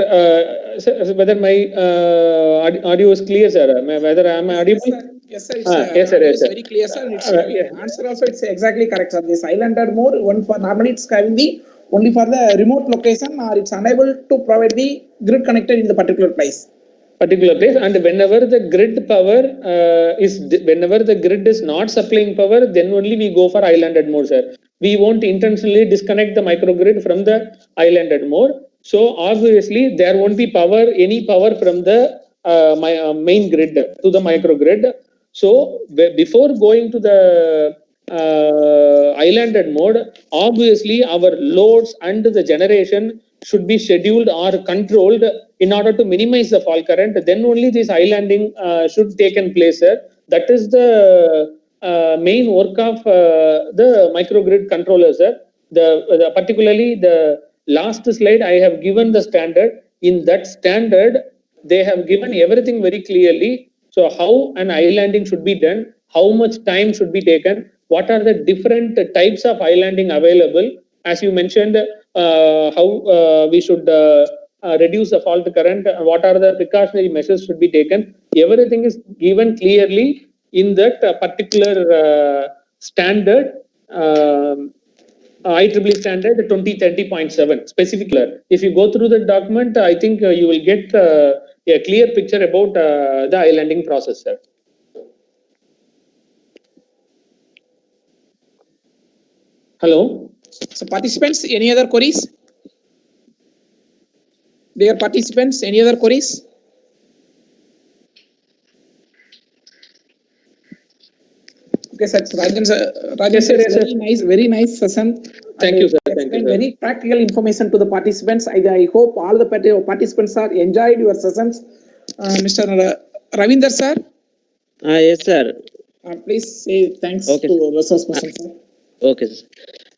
whether my audio is clear, sir? Whether I am audible? Yes, sir. Yes, sir. Yes, sir. Very clear, sir. It's answer also. It's exactly correct, sir. This islanded mode, one for normally it's having the only for the remote location, or it's unable to provide the grid connected in the particular place. And whenever the grid power whenever the grid is not supplying power, then only we go for islanded mode, sir. We won't intentionally disconnect the microgrid from the islanded mode. So obviously there won't be any power from the main grid to the microgrid. So before going to the islanded mode, obviously our loads and the generation should be scheduled or controlled in order to minimize the fault current. Then only this islanding should take place, sir. That is the main work of the microgrid controller, sir. Particularly the last slide I have given the standard. In that standard, they have given everything very clearly. So how an islanding should be done, how much time should be taken, what are the different types of islanding available. As you mentioned, how we should reduce the fault current, what are the precautionary measures should be taken. Everything is given clearly in that particular standard. IEEE standard 2030.7 specifically. If you go through the document, I think you will get a clear picture about the islanding process, sir. Hello. So participants, any other queries? Dear participants, any other queries? Okay, sir. Rajan sir, very nice session. Thank you, sir. Thank you, sir. Very practical information to the participants. I hope all the participants are enjoyed your sessions. Mr. Ravinder, sir. Yes, sir. Please say thanks to resource person, sir. Okay, sir.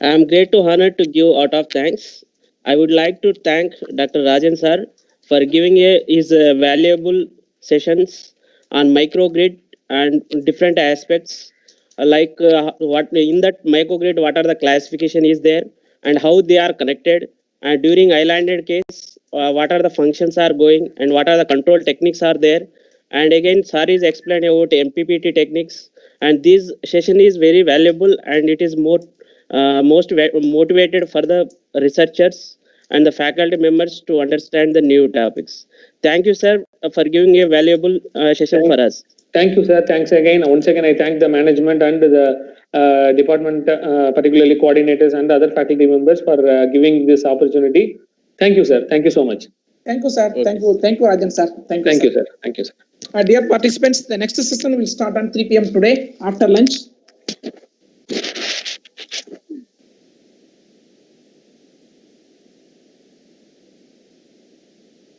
I am great to honored to give out of thanks. I would like to thank Dr. Rajan sir for giving his valuable sessions on microgrid and different aspects, like what in that microgrid, what are the classification is there and how they are connected, and during islanded case, what are the functions are going and what are the control techniques are there. And again, sir is explained about MPPT techniques, and this session is very valuable and it is most motivated for the researchers and the faculty members to understand the new topics. Thank you, sir, for giving a valuable session for us. Thank you, sir. Thanks again. Once again, I thank the management and the department, particularly coordinators and other faculty members for giving this opportunity. Thank you, sir. Thank you so much. Thank you, sir. Okay. Thank you, Rajan, sir. Thank you, sir. Thank you, sir. Dear participants, the next session will start on 3 p.m. today after lunch.